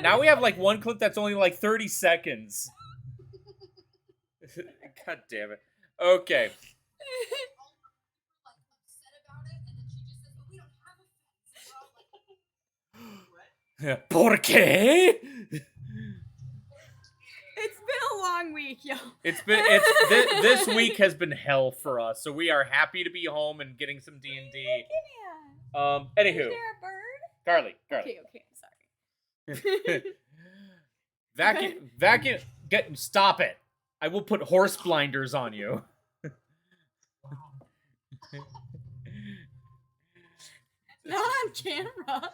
Now we have like one clip that's only like 30 seconds. God damn it. Okay. ¿Por qué? It's been a long week, yo. This week has been hell for us, so we are happy to be home and getting some D&D. Anywho, Is there a bird? Carly. Okay, sorry. Vacuum, stop it. I will put horse blinders on you. Not on camera.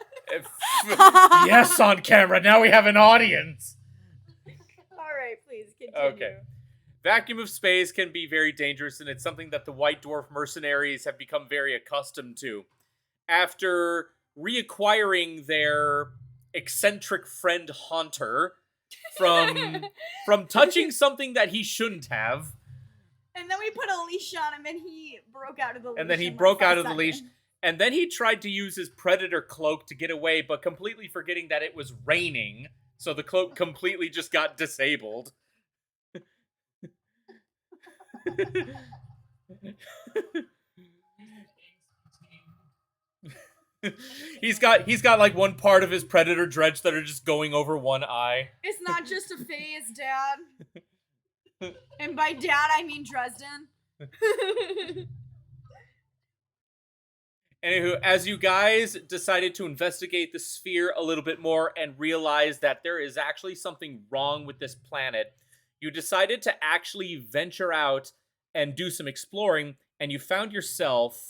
Yes, on camera. Now we have an audience. Alright, please continue. Okay. Vacuum of space can be very dangerous, and it's something that the White Dwarf mercenaries have become very accustomed to. After reacquiring their eccentric friend Haunter from touching something that he shouldn't have. And then we put a leash on him, and he broke out of the leash. And then he broke out of the leash. And then he tried to use his predator cloak to get away, but completely forgetting that it was raining. So the cloak completely just got disabled. He's got like one part of his predator dredge that are just going over one eye. It's not just a phase, Dad. And by Dad, I mean Dresden. Anywho, as you guys decided to investigate the sphere a little bit more and realize that there is actually something wrong with this planet, you decided to actually venture out and do some exploring, and you found yourself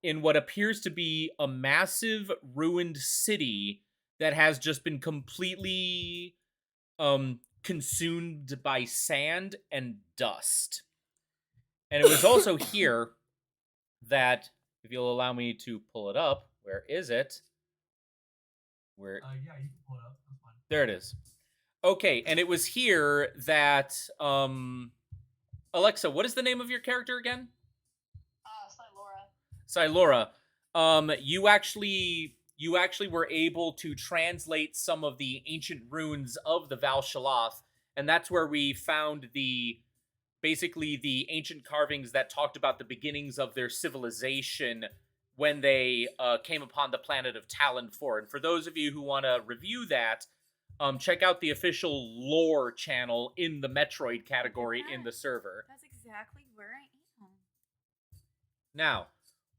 in what appears to be a massive ruined city that has just been completely consumed by sand and dust. And it was also here that, if you'll allow me to pull it up, where is it? Yeah, you can pull it up. That's fine. There it is. Okay, and it was here that Alexa, what is the name of your character again? Silora. You actually were able to translate some of the ancient runes of the Val Shaloth, and that's where we found basically the ancient carvings that talked about the beginnings of their civilization when they came upon the planet of Talon 4. And for those of you who want to review that, check out the official lore channel in the Metroid category in the server. That's exactly where I am. Now,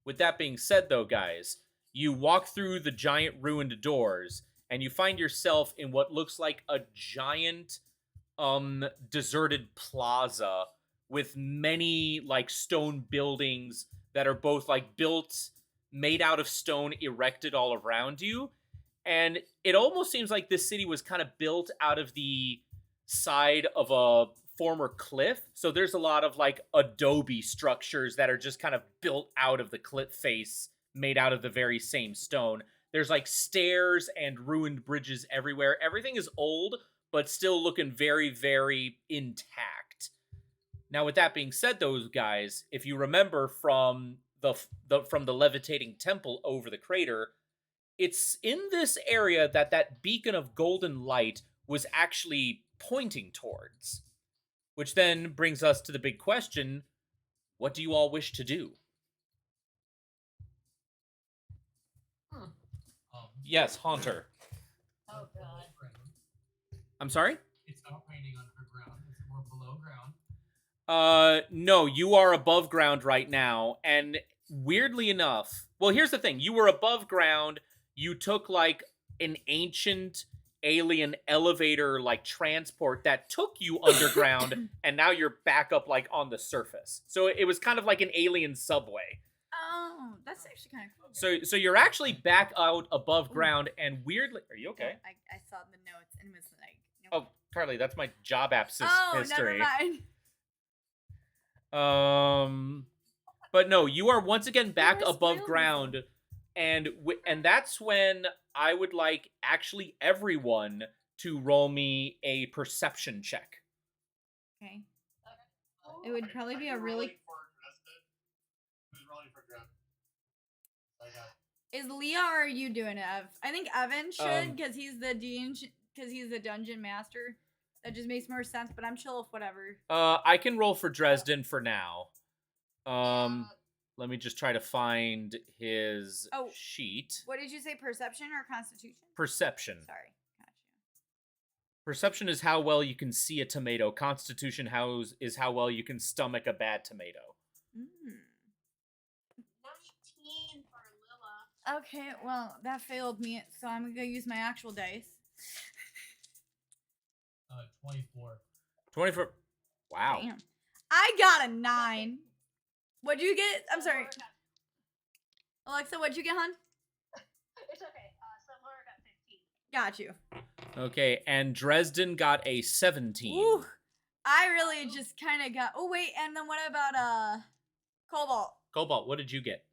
with that being said, though, guys, you walk through the giant ruined doors, and you find yourself in what looks like a giant deserted plaza with many like stone buildings that are both like built, made out of stone, erected all around you. And it almost seems like this city was kind of built out of the side of a former cliff. So there's a lot of like adobe structures that are just kind of built out of the cliff face, made out of the very same stone. There's like stairs and ruined bridges everywhere. Everything is old, but still looking very, very intact. Now, with that being said, those guys, if you remember from the levitating temple over the crater, it's in this area that beacon of golden light was actually pointing towards. Which then brings us to the big question: what do you all wish to do? Yes, Haunter. Oh God. I'm sorry? It's not raining underground. It's more below ground. No, you are above ground right now, and weirdly enough, well, here's the thing. You were above ground, you took, like, an ancient alien elevator, like, transport that took you underground, and now you're back up, like, on the surface. So it was kind of like an alien subway. Oh, that's actually kind of cool. So you're actually back out above ground, and weirdly... Are you okay? I saw the notes, and it was like... Oh, Carly, that's my job app history. Never mind. But no, you are once again back above ground, and that's when I would like actually everyone to roll me a perception check. Okay. It would probably be a really... Who's rolling for Dresden? Is Leah or are you doing it, Ev? I think Evan should because he's the dungeon master. That just makes more sense. But I'm chill with whatever. I can roll for Dresden for now. Let me just try to find his sheet. What did you say? Perception or Constitution? Perception. Sorry, gotcha. Perception is how well you can see a tomato. Constitution is how well you can stomach a bad tomato. 19 for Lila. Okay, well that failed me, so I'm gonna use my actual dice. 24. 24. Wow. Damn. I got a 9. What'd you get? I'm sorry. Alexa, what'd you get, hon? It's okay. So Laura got 15. Got you. Okay, and Dresden got a 17. Ooh, I really just kind of got. Oh wait, and then what about Cobalt? Cobalt, what did you get?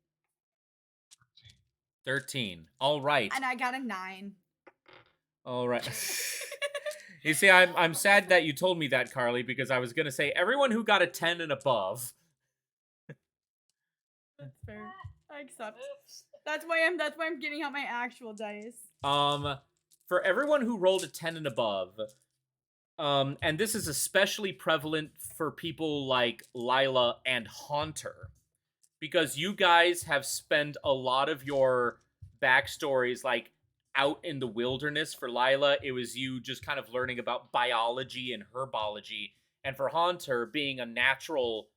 13. All right. And I got a 9. All right. You see, I'm sad that you told me that, Carly, because I was gonna say everyone who got a 10 and above. That's fair. I accept. That's why I'm getting out my actual dice. For everyone who rolled a 10 and above, and this is especially prevalent for people like Lila and Haunter, because you guys have spent a lot of your backstories like out in the wilderness. For Lila, it was you just kind of learning about biology and herbology, and for Haunter, being a natural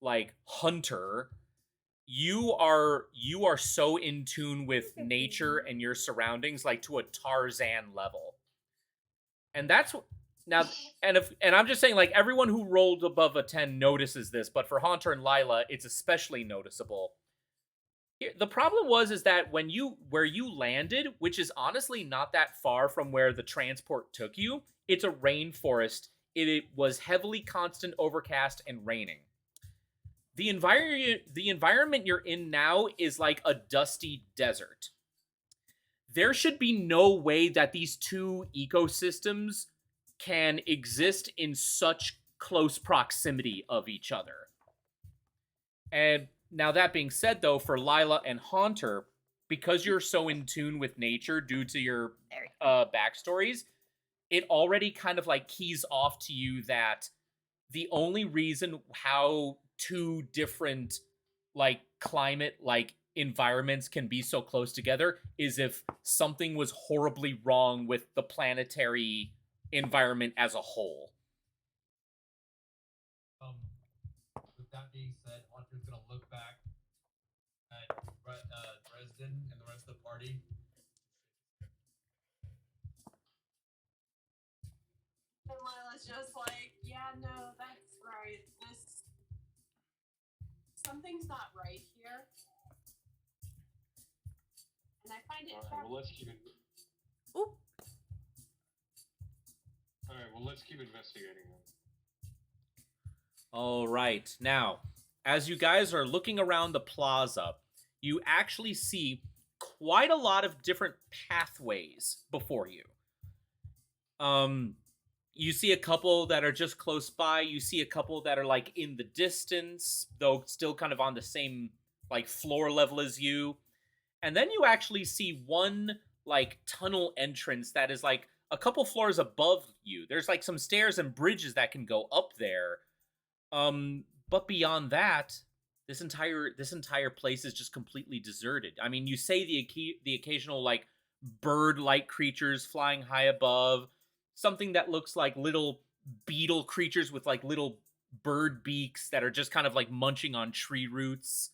like hunter, you are so in tune with nature and your surroundings, like to a Tarzan level. And that's now, and I'm just saying, like, everyone who rolled above a 10 notices this, but for Haunter and Lila, it's especially noticeable. The problem is that where you landed, which is honestly not that far from where the transport took you, it's a rainforest. It was heavily constant overcast and raining. The environment you're in now is like a dusty desert. There should be no way that these two ecosystems can exist in such close proximity of each other. And now that being said, though, for Lila and Haunter, because you're so in tune with nature due to your backstories, it already kind of like keys off to you that the only reason how two different like climate like environments can be so close together is if something was horribly wrong with the planetary environment as a whole. With that being said, Hunter's gonna look back at Dresden and the rest of the party. And Lila's just like, yeah, no, that's right. Something's not right here. And I find it Well, let's keep it. Oop. Alright, well, let's keep investigating then. All right. Now, as you guys are looking around the plaza, you actually see quite a lot of different pathways before you. You see a couple that are just close by. You see a couple that are like in the distance, though still kind of on the same like floor level as you. And then you actually see one like tunnel entrance that is like a couple floors above you. There's like some stairs and bridges that can go up there. But beyond that, this entire place is just completely deserted. I mean, you say the occasional like bird-like creatures flying high above, something that looks like little beetle creatures with like little bird beaks that are just kind of like munching on tree roots.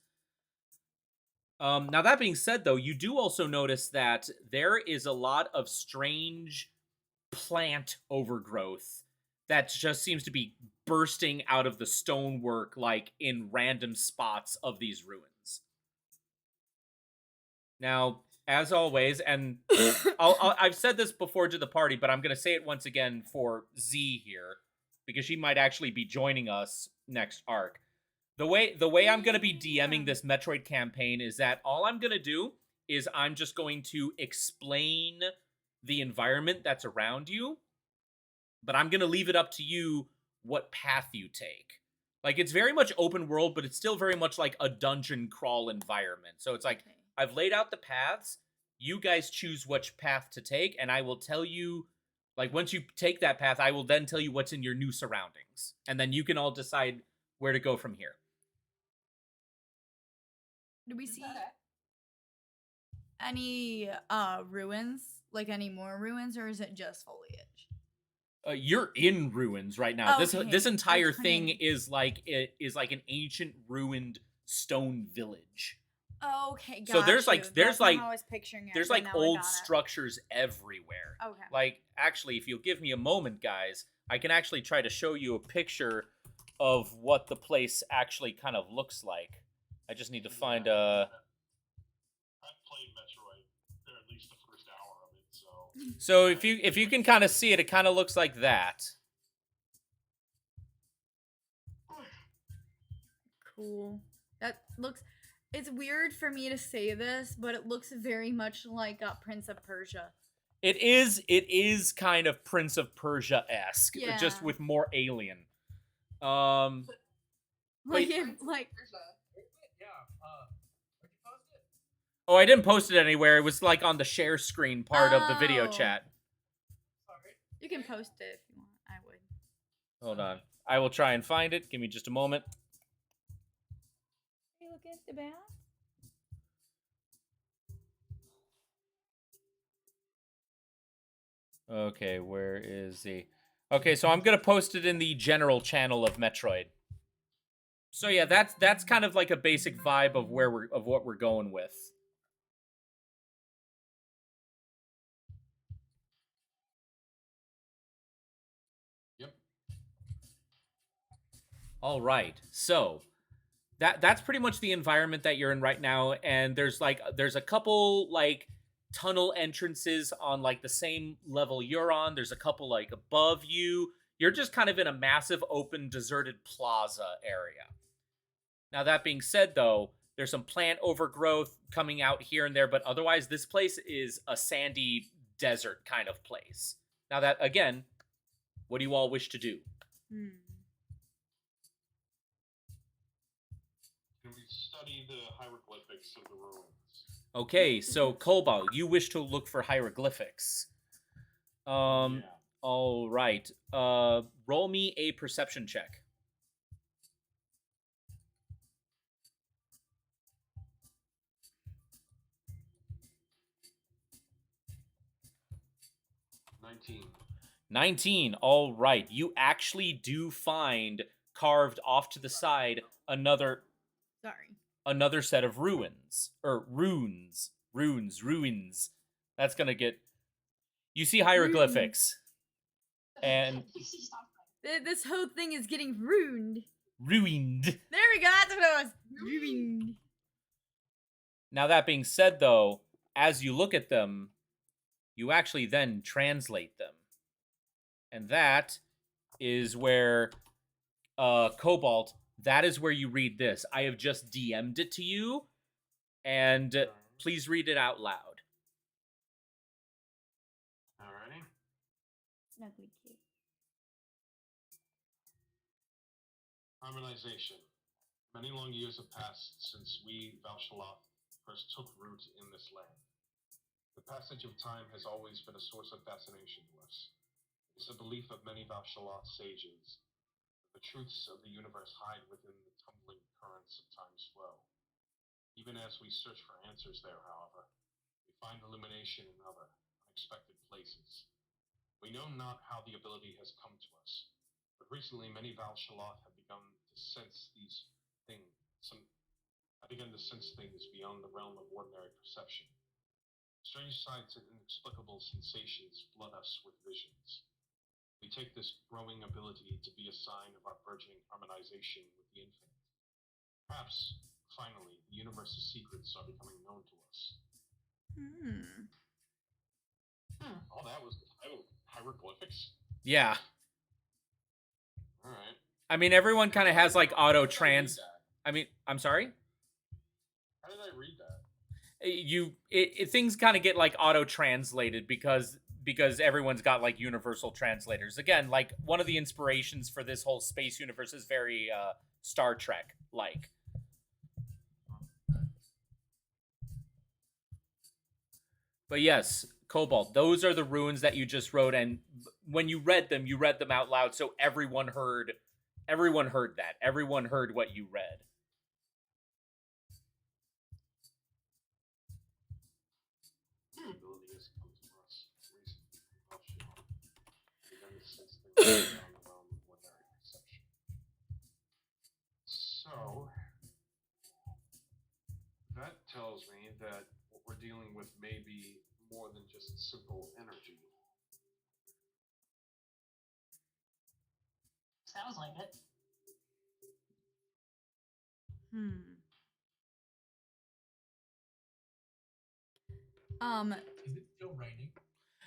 Now that being said, though, you do also notice that there is a lot of strange plant overgrowth that just seems to be bursting out of the stonework, like in random spots of these ruins. Now, as always, and I've said this before to the party, but I'm going to say it once again for Z here, because she might actually be joining us next arc. The way I'm going to be DMing this Metroid campaign is that all I'm going to do is I'm just going to explain the environment that's around you, but I'm going to leave it up to you what path you take. Like, it's very much open world, but it's still very much like a dungeon crawl environment. So it's like I've laid out the paths. You guys choose which path to take, and I will tell you, like, once you take that path, I will then tell you what's in your new surroundings. And then you can all decide where to go from here. Do we see Okay. any ruins? Like any more ruins, or is it just foliage? You're in ruins right now. This Okay, entire okay. thing is like an ancient ruined stone village. Okay, got So there's you. like That's not how I was picturing it. there's but like now I old got it. structures everywhere. Okay. Like, actually, if you'll give me a moment, guys, I can actually try to show you a picture of what the place actually kind of looks like. I just need to find I've played Metroid, or at least the first hour of it, so. So if you can kind of see it, it kind of looks like that. Cool. That looks. It's weird for me to say this, but it looks very much like Prince of Persia. It is kind of Prince of Persia-esque, Yeah. just with more alien. Like, Wait. like Yeah. Would you post it? Oh, I didn't post it anywhere. It was like on the share screen part of the video Oh. chat. Sorry. you can post it if you want. I would. Hold on. I will try and find it. Give me just a moment. Hey, look at the bath. Okay, where is the... Okay, so I'm going to post it in the general channel of Metroid. So yeah, that's kind of like a basic vibe of what we're going with. Yep. All right. So that's pretty much the environment that you're in right now, and there's a couple like tunnel entrances on like the same level you're on. There's a couple like above you. You're just kind of in a massive open deserted plaza area. Now that being said though, there's some plant overgrowth coming out here and there, but otherwise this place is a sandy desert kind of place. Now that again, what do you all wish to do? Can we study the hieroglyphics of the ruins? Okay, so Cobalt, you wish to look for hieroglyphics. Yeah. All right. Roll me a perception check. $19. 19. All right. You actually do find carved off to the side another set of ruins or runes. That's going to get you see hieroglyphics. And This whole thing is getting ruined. ruined. There we go. That's what it was. Ruined. Now that being said though, as you look at them, you actually then translate them. And that is where Cobalt, that is where you read this. I have just DM'd it to you, and please read it out loud. Alrighty. Snuggly kid. Harmonization. Many long years have passed since we, Valshaloth, first took root in this land. The passage of time has always been a source of fascination to us. It's the belief of many Valshaloth sages that the truths of the universe hide within the tumbling currents of time's flow. Even as we search for answers there, however, we find illumination in other, unexpected places. We know not how the ability has come to us, but recently many Valshaloth have begun to sense these things. Beyond the realm of ordinary perception. Strange sights and inexplicable sensations flood us with visions. We take this growing ability to be a sign of our burgeoning harmonization with the infinite. Perhaps, finally, the universe's secrets are becoming known to us. Oh, that was hieroglyphics? Yeah. Alright. I mean, everyone kind of has like auto trans. I mean, I'm sorry? How did I read that? Things kind of get like auto translated because everyone's got like universal translators. Again, like one of the inspirations for this whole space universe is very Star Trek like. But yes, Cobalt, those are the runes that you just wrote, and when you read them out loud, so everyone heard that. Everyone heard what you read. Ability has come to us recently from Valshar. Begun to sense things beyond the realm of ordinary perception. So that tells me that what we're dealing with may be more than just simple energy. Sounds like it. Is it still raining?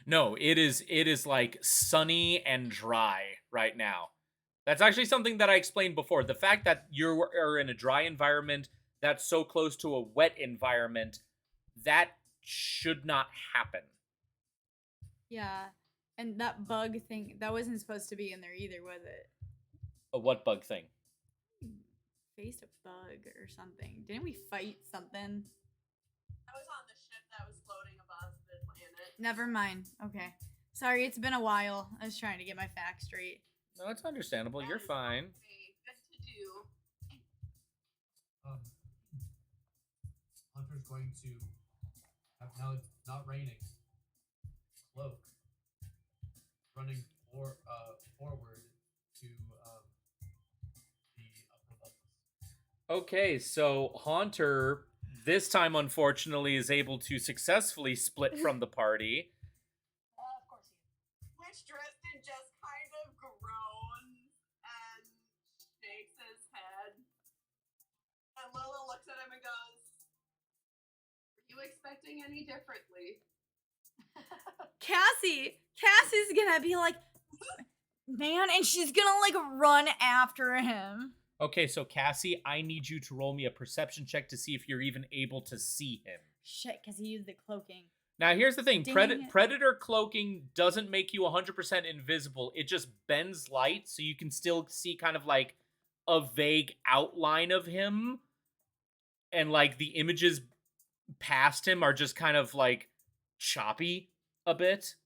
No, it is like sunny and dry right now. That's actually something that I explained before. The fact that you are in a dry environment that's so close to a wet environment, that should not happen. Yeah. And that bug thing, that wasn't supposed to be in there either, was it? A what bug thing? Faced a bug or something. Didn't we fight something? I was on the ship that was floating above the planet. Never mind. Okay. Sorry, it's been a while. I was trying to get my facts straight. No, it's understandable. You're fine. Okay, good to do. Hunter's going to have, now it's not raining. Cloak. Running forward to the upper levels. Okay, so Haunter this time unfortunately is able to successfully split from the party. Of course he is. Which Dresden just kind of groans and shakes his head. And Lola looks at him and goes, "Were you expecting any differently?" Cassie's gonna be like, man, and she's gonna like run after him. Okay, so Cassie, I need you to roll me a perception check to see if you're even able to see him. Shit, because he used the cloaking. Now, here's the thing. Dang it. Predator cloaking doesn't make you 100% invisible. It just bends light, so you can still see kind of like a vague outline of him. And like the images past him are just kind of like choppy a bit.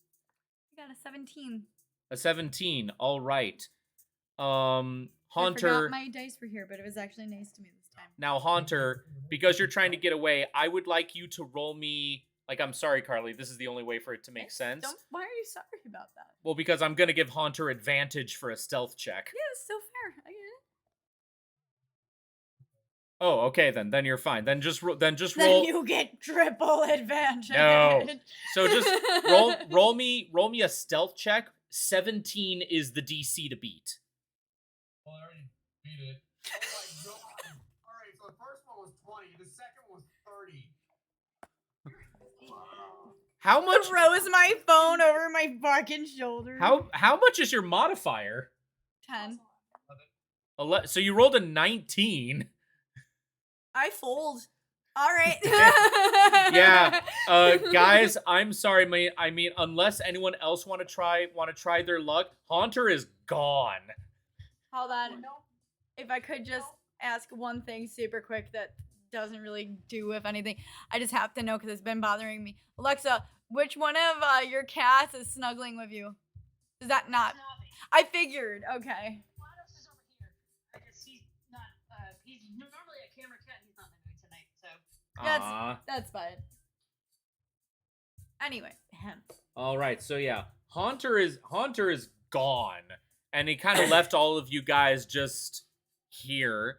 I got a 17. A 17. All right. I Haunter. forgot my dice were here, but it was actually nice to me this time. Now, Haunter, because you're trying to get away, I would like you to roll me. Like, I'm sorry, Carly. This is the only way for it to make sense. Why are you sorry about that? Well, because I'm gonna give Haunter advantage for a stealth check. Yeah, it's so fair. I get it. Oh, okay then. Then you're fine. Then just roll. Then you get triple advantage. No. So just roll me a stealth check. 17 is the DC to beat. Well, I already beat it. Oh my god! Alright, so the first one was 20, the second was 30. How much? Throws my phone over my fucking shoulder. How much is your modifier? 10. So you rolled a 19. I fold. All right. Yeah, guys, I'm sorry. I mean, unless anyone else want to try their luck, Haunter is gone. Hold on. If I could just ask one thing super quick that doesn't really do with anything. I just have to know because it's been bothering me. Alexa, which one of your cats is snuggling with you? Is that not? I figured. Okay. Glados is over here. I guess he's not, he's normally a camera cat and he's not in the mood tonight, so. Aw. That's fine. Anyway, him. All right, so yeah, Haunter is gone, and he kind of left all of you guys just here.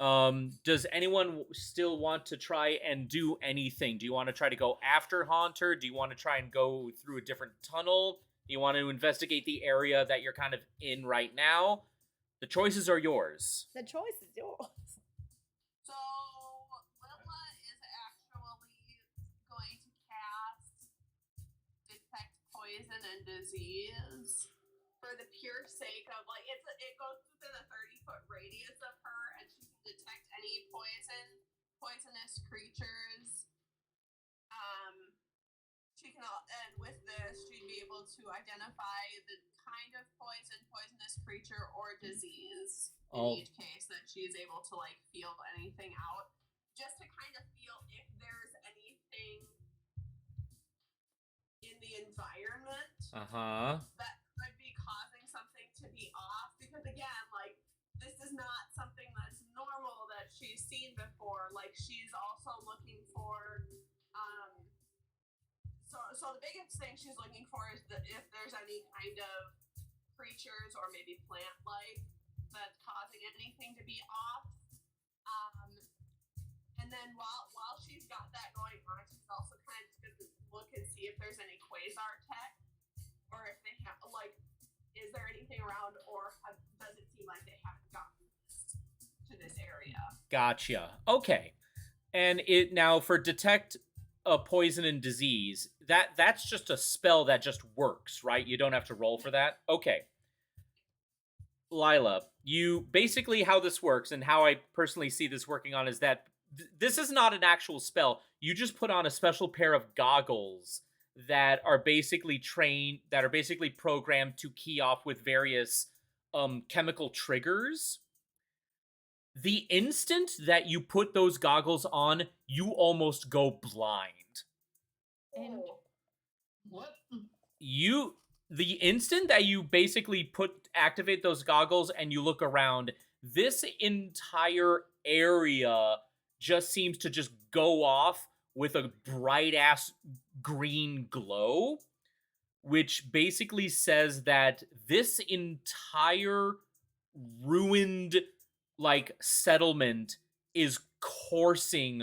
Does anyone still want to try and do anything? Do you want to try to go after Haunter? Do you want to try and go through a different tunnel? Do you want to investigate the area that you're kind of in right now? The choices are yours. The choice is yours. So, Lilla is actually going to cast Detect Poison and Disease for the pure sake of, like, it goes within a 30-foot radius of her, and she can detect any poisonous creatures. She can, and with this, she'd be able to identify the kind of poisonous creature, or disease in each case that she's able to, like, feel anything out, just to kind of feel if there's anything environment Uh-huh. that could be causing something to be off. Because again, like, this is not something that's normal that she's seen before. Like, she's also looking for so the biggest thing she's looking for is that if there's any kind of creatures or maybe plant life that's causing anything to be off. And then while she's got that going on, she's also kind of just going to look and see if there's any quasar tech, or if they have, like, is there anything around, or does it seem like they haven't gotten to this area? Gotcha. Okay. And it now for detect a poison and disease, that's just a spell that just works, right? You don't have to roll for that. Okay. Lila, you basically how this works and how I personally see this working on is that this is not an actual spell. You just put on a special pair of goggles that are basically programmed to key off with various chemical triggers. The instant that you put those goggles on, you almost go blind. Oh. What? The instant that you basically activate those goggles and you look around, this entire area just seems to just go off with a bright ass green glow, which basically says that this entire ruined like settlement is coursing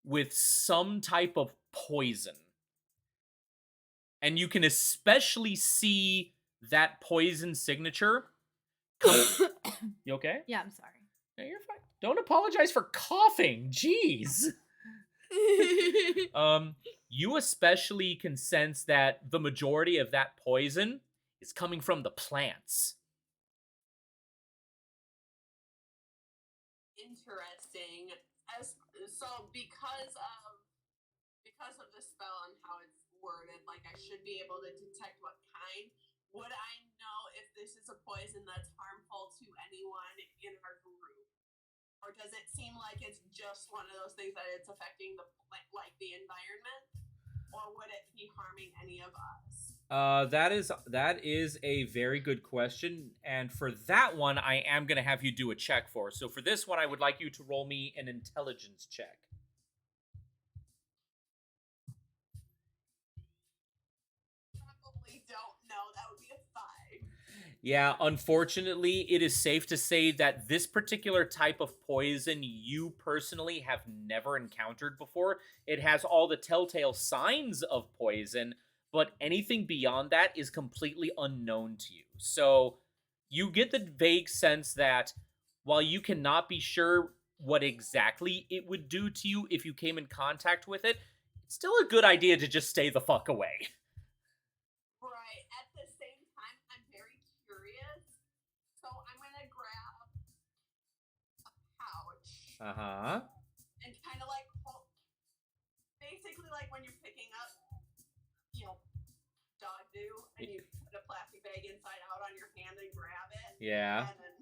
with some type of poison. And you can especially see that poison signature. You okay? Yeah, I'm sorry. No, you're fine. Don't apologize for coughing. Jeez. You especially can sense that the majority of that poison is coming from the plants. Interesting. So because of the spell and how it's worded, like, I should be able to detect what kind. Would I know if this is a poison that's harmful to anyone in our group, or does it seem like it's just one of those things that it's affecting the environment, or would it be harming any of us? That is a very good question, and for that one, I am gonna have you do a check for. So for this one, I would like you to roll me an intelligence check. Probably don't know. That would be a 5. Yeah, unfortunately, it is safe to say that this particular type of poison you personally have never encountered before. It has all the telltale signs of poison, but anything beyond that is completely unknown to you. So you get the vague sense that while you cannot be sure what exactly it would do to you if you came in contact with it, it's still a good idea to just stay the fuck away. Right. At the same time, I'm very curious, so I'm gonna grab a pouch Uh-huh. and kind of like basically like when you're picking up, dog do, and you put a plastic bag inside out on your hand and grab it. Yeah. And then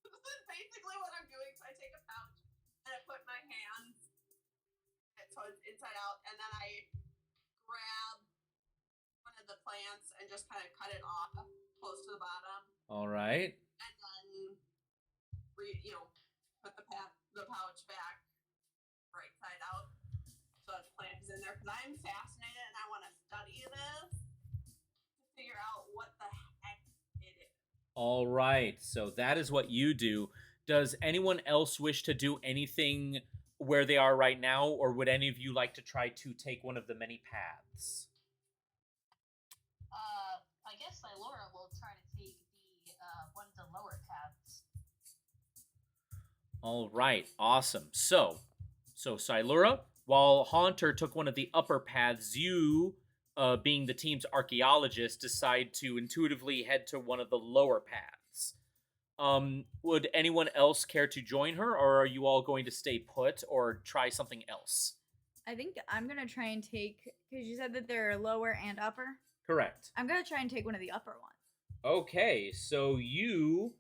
this is basically what I'm doing. So I take a pouch and I put my hands so it's inside out, and then I grab one of the plants and just kind of cut it off close to the bottom. All right. And then, put the pouch back right side out so that the plant is in there. Because I'm fascinated and I want to study this to figure out what the heck it is. All right. So that is what you do. Does anyone else wish to do anything where they are right now, or would any of you like to try to take one of the many paths? I guess Laura will try to take the one of the lower paths. All right, awesome. So Silura, while Haunter took one of the upper paths, you, being the team's archaeologist, decide to intuitively head to one of the lower paths. Would anyone else care to join her, or are you all going to stay put or try something else? I think I'm gonna try and take, because you said that they're lower and upper. Correct. I'm gonna try and take one of the upper ones. Okay, so you,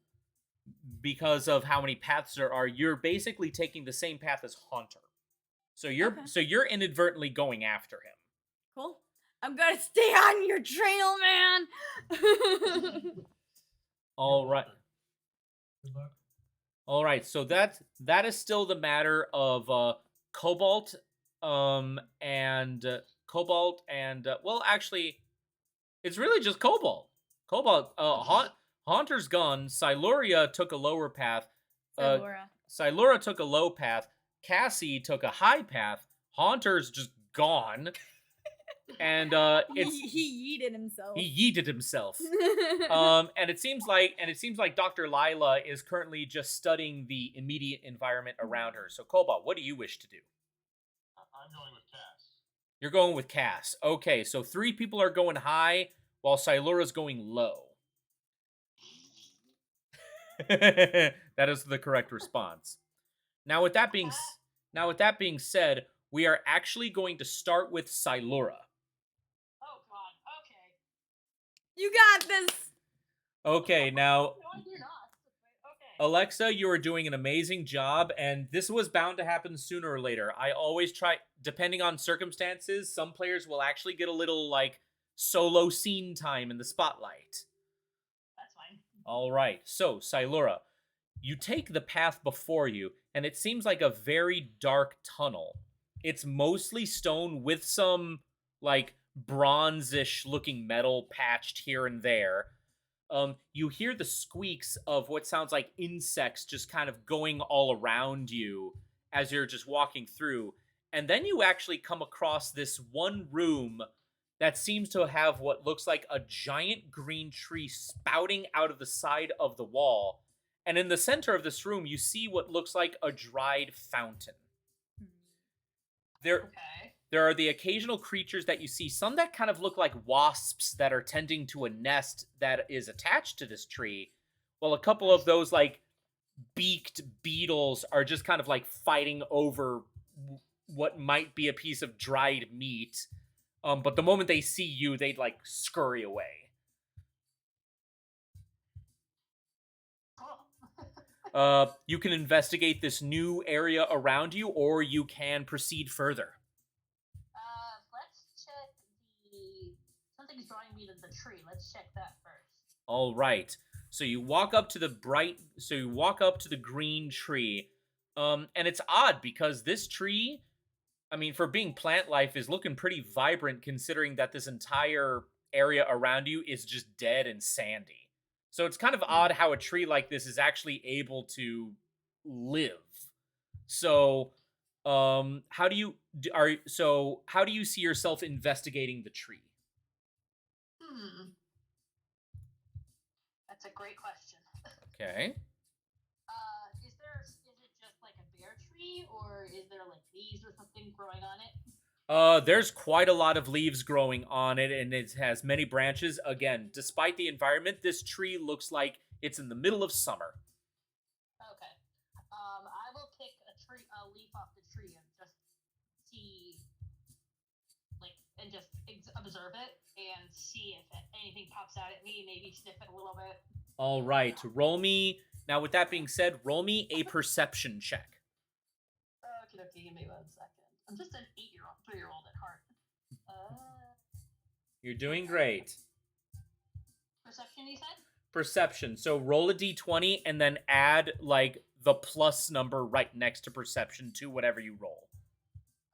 because of how many paths there are, you're basically taking the same path as Haunter. So you're Okay. inadvertently going after him. Cool. I'm gonna stay on your trail, man. All right. Good luck. All right. So that is still the matter of Cobalt and Cobalt and well, actually, it's really just Cobalt. Cobalt. Haunter's gone. Siluria took a lower path. So Laura. Silura took a low path. Cassie took a high path. Haunter's just gone. And He yeeted himself. he yeeted himself. And it seems like Dr. Lila is currently just studying the immediate environment around her. So Cobalt, what do you wish to do? I'm going with Cass. You're going with Cass. Okay, so 3 people are going high while Silura's going low. That is the correct response. Now with that being said, we are actually going to start with Silura. Oh god. Okay. You got this. Okay, now No, I do not. Okay. Alexa, you are doing an amazing job, and this was bound to happen sooner or later. I always try, depending on circumstances, some players will actually get a little, like, solo scene time in the spotlight. That's fine. All right, so, Silura, you take the path before you, and it seems like a very dark tunnel. It's mostly stone with some, like, bronzish looking metal patched here and there. You hear the squeaks of what sounds like insects just kind of going all around you as you're just walking through. And then you actually come across this one room that seems to have what looks like a giant green tree spouting out of the side of the wall. And in the center of this room, you see what looks like a dried fountain. There, Okay. there are the occasional creatures that you see, some that kind of look like wasps that are tending to a nest that is attached to this tree, while a couple of those, like, beaked beetles are just kind of, like, fighting over what might be a piece of dried meat. But the moment they see you, they'd, like, scurry away. Cool. You can investigate this new area around you, or you can proceed further. Let's check the. Something's drawing me to the tree. Let's check that first. All right. So you walk up to the green tree. And it's odd because this tree, I mean, for being plant life, is looking pretty vibrant considering that this entire area around you is just dead and sandy. So it's kind of odd how a tree like this is actually able to live. So, how do you see yourself investigating the tree? That's a great question. Okay. Is it just like a bare tree, or is there like leaves or something growing on it? There's quite a lot of leaves growing on it, and it has many branches. Again, despite the environment, this tree looks like it's in the middle of summer. Okay. I will pick a leaf off the tree and just see, like, and just observe it and see if anything pops out at me. Maybe sniff it a little bit. All right, roll me. Now, with that being said, roll me a perception check. Okay, give me 1 second. I'm just an 3-year-old at heart. You're doing great. Perception, you said? Perception. So roll a d20 and then add, like, the plus number right next to perception to whatever you roll.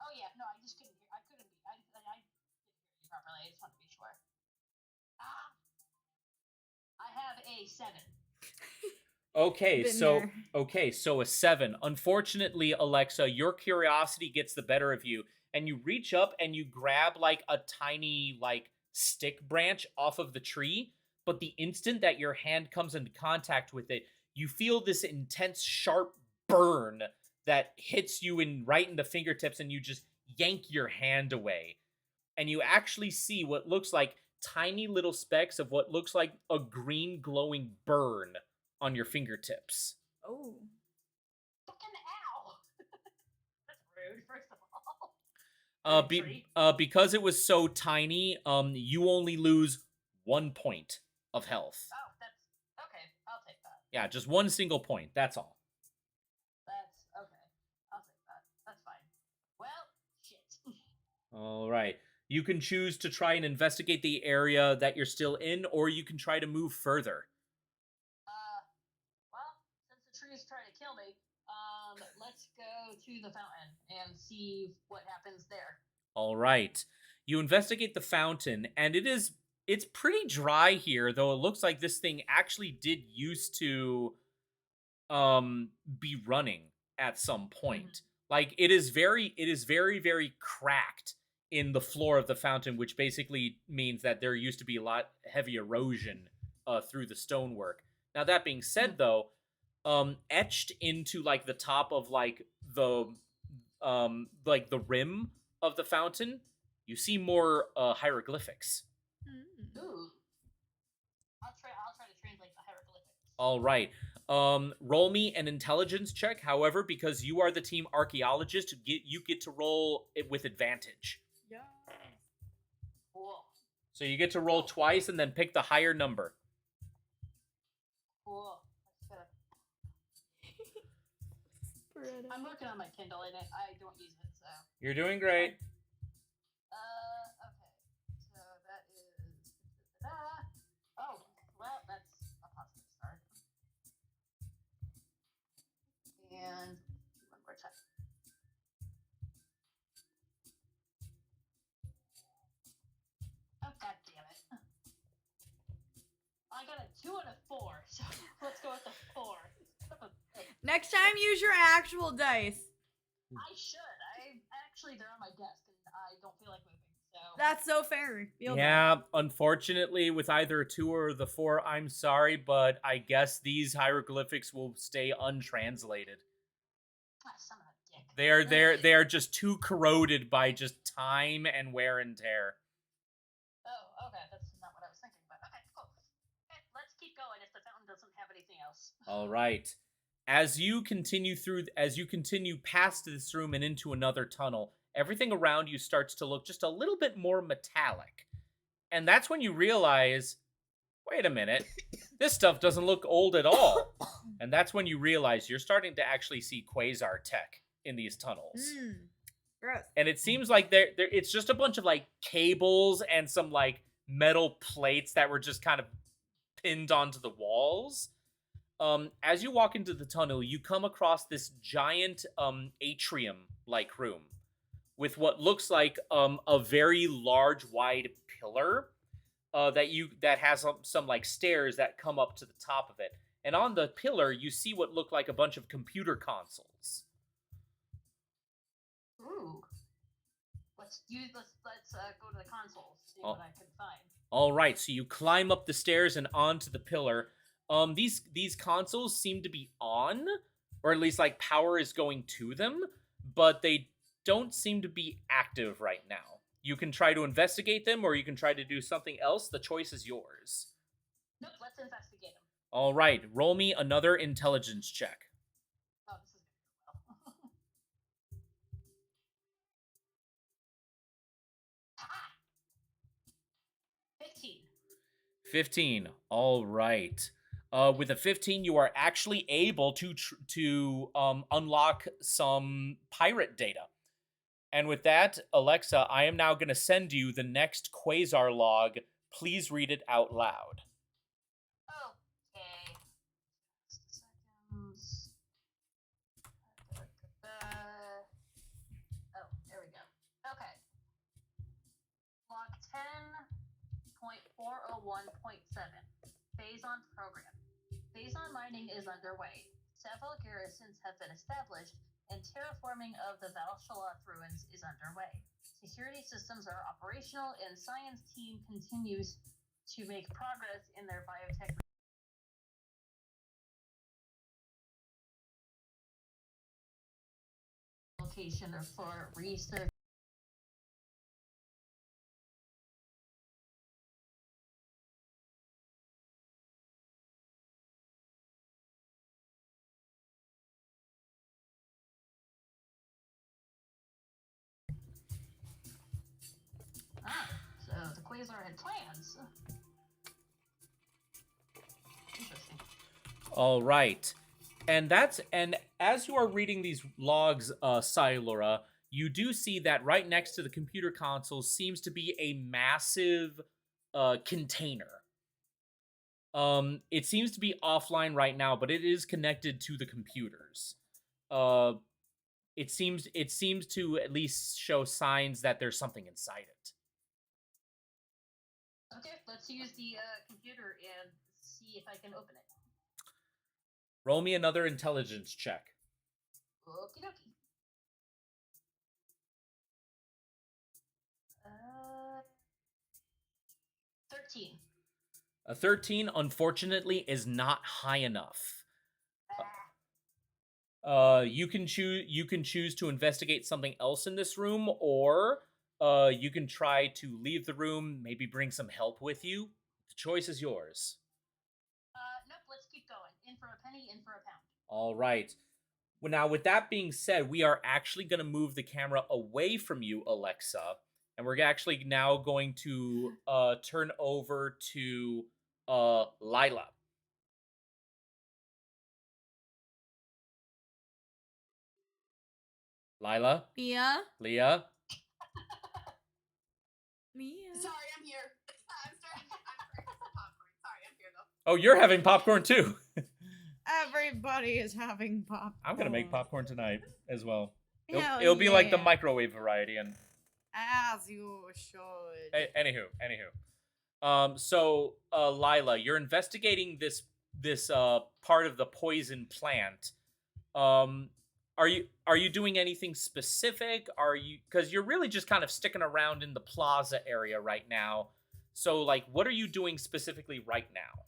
Oh yeah, no, I just couldn't hear. I didn't hear you properly. I just want to be sure. I have a 7. Okay, so a 7. Unfortunately, Alexa, your curiosity gets the better of you, and you reach up and you grab, like, a tiny, like, stick branch off of the tree, but the instant that your hand comes into contact with it, you feel this intense, sharp burn that hits you right in the fingertips, and you just yank your hand away. And you actually see what looks like tiny little specks of what looks like a green glowing burn on your fingertips. Oh. Fucking ow! That's rude, first of all. Because it was so tiny, you only lose 1 point of health. Oh, that's okay. I'll take that. Yeah, just 1 single point. That's all. That's okay. I'll take that. That's fine. Well, shit. All right. You can choose to try and investigate the area that you're still in, or you can try to move further. Well, since the trees try to kill me, let's go to the fountain and see what happens there. All right. You investigate the fountain, and it's pretty dry here, though it looks like this thing actually did used to be running at some point. Like it is very cracked in the floor of the fountain, which basically means that there used to be a lot heavy erosion through the stonework. Now that being said, though, etched into like the top of like the rim of the fountain, you see more hieroglyphics. Mm. Ooh. I'll try to translate the hieroglyphics. All right. Roll me an intelligence check. However, because you are the team archaeologist, you get to roll it with advantage. Yeah. Cool. So you get to roll twice and then pick the higher number. Cool. I'm working on my Kindle and I don't use it, so. You're doing great. Okay. So that is. Oh, well, that's a positive start. And one more time. Oh, god damn it. I got a 2 and a 4, so let's go with the 4. Next time, use your actual dice. I should. They're on my desk and I don't feel like moving, so. That's so fair. Feel Yeah, unfortunately, with either a 2 or the 4, I'm sorry, but I guess these hieroglyphics will stay untranslated. Son of a dick. They are just too corroded by just time and wear and tear. Oh, okay. That's not what I was thinking, but okay, cool. Okay, let's keep going if the fountain doesn't have anything else. All right. As you continue past this room and into another tunnel, everything around you starts to look just a little bit more metallic. And that's when you realize, wait a minute, this stuff doesn't look old at all. And that's when you realize you're starting to actually see quasar tech in these tunnels. Gross. And it seems like it's just a bunch of like cables and some like metal plates that were just kind of pinned onto the walls. As you walk into the tunnel, you come across this giant atrium-like room with what looks like a very large, wide pillar that has some like stairs that come up to the top of it. And on the pillar, you see what look like a bunch of computer consoles. Ooh. Let's go to the consoles, see what I can find. All right, so you climb up the stairs and onto the pillar. These consoles seem to be on, or at least like power is going to them, but they don't seem to be active right now. You can try to investigate them, or you can try to do something else. The choice is yours. Nope, let's investigate them. All right, roll me another intelligence check. Oh, this is gonna go well. 15. 15. All right. With a 15, you are actually able to unlock some pirate data. And with that, Alexa, I am now going to send you the next quasar log. Please read it out loud. Okay. Just seconds. Oh, there we go. Okay. Log 10.401.7. Phase on program. Phase on mining is underway. Several garrisons have been established, and terraforming of the Valshaloth ruins is underway. Security systems are operational, and science team continues to make progress in their biotech location for research. So the Quasar had plans. Interesting. All right. And as you are reading these logs, Silura, you do see that right next to the computer console seems to be a massive container. It seems to be offline right now, but it is connected to the computers. It seems to at least show signs that there's something inside it. Okay, let's use the computer and see if I can open it. Roll me another intelligence check. Okie dokie. 13. A 13, unfortunately, is not high enough. You can choose to investigate something else in this room, or you can try to leave the room, maybe bring some help with you. The choice is yours. Nope, let's keep going. In for a penny, in for a pound. All right. Well, now, with that being said, we are actually going to move the camera away from you, Alexa, and we're actually now going to turn over to Lila. Lila? Leah? Leah? Leah? Sorry, I'm here. I'm starting some popcorn. Sorry, I'm here though. Oh, you're having popcorn too. Everybody is having popcorn. I'm going to make popcorn tonight as well. Hell It'll be like the yeah. microwave variety. And As you should. Anywho. So Lila, you're investigating this part of the poison plant. Are you doing anything specific? Are you, because you're really just kind of sticking around in the plaza area right now. So like, what are you doing specifically right now?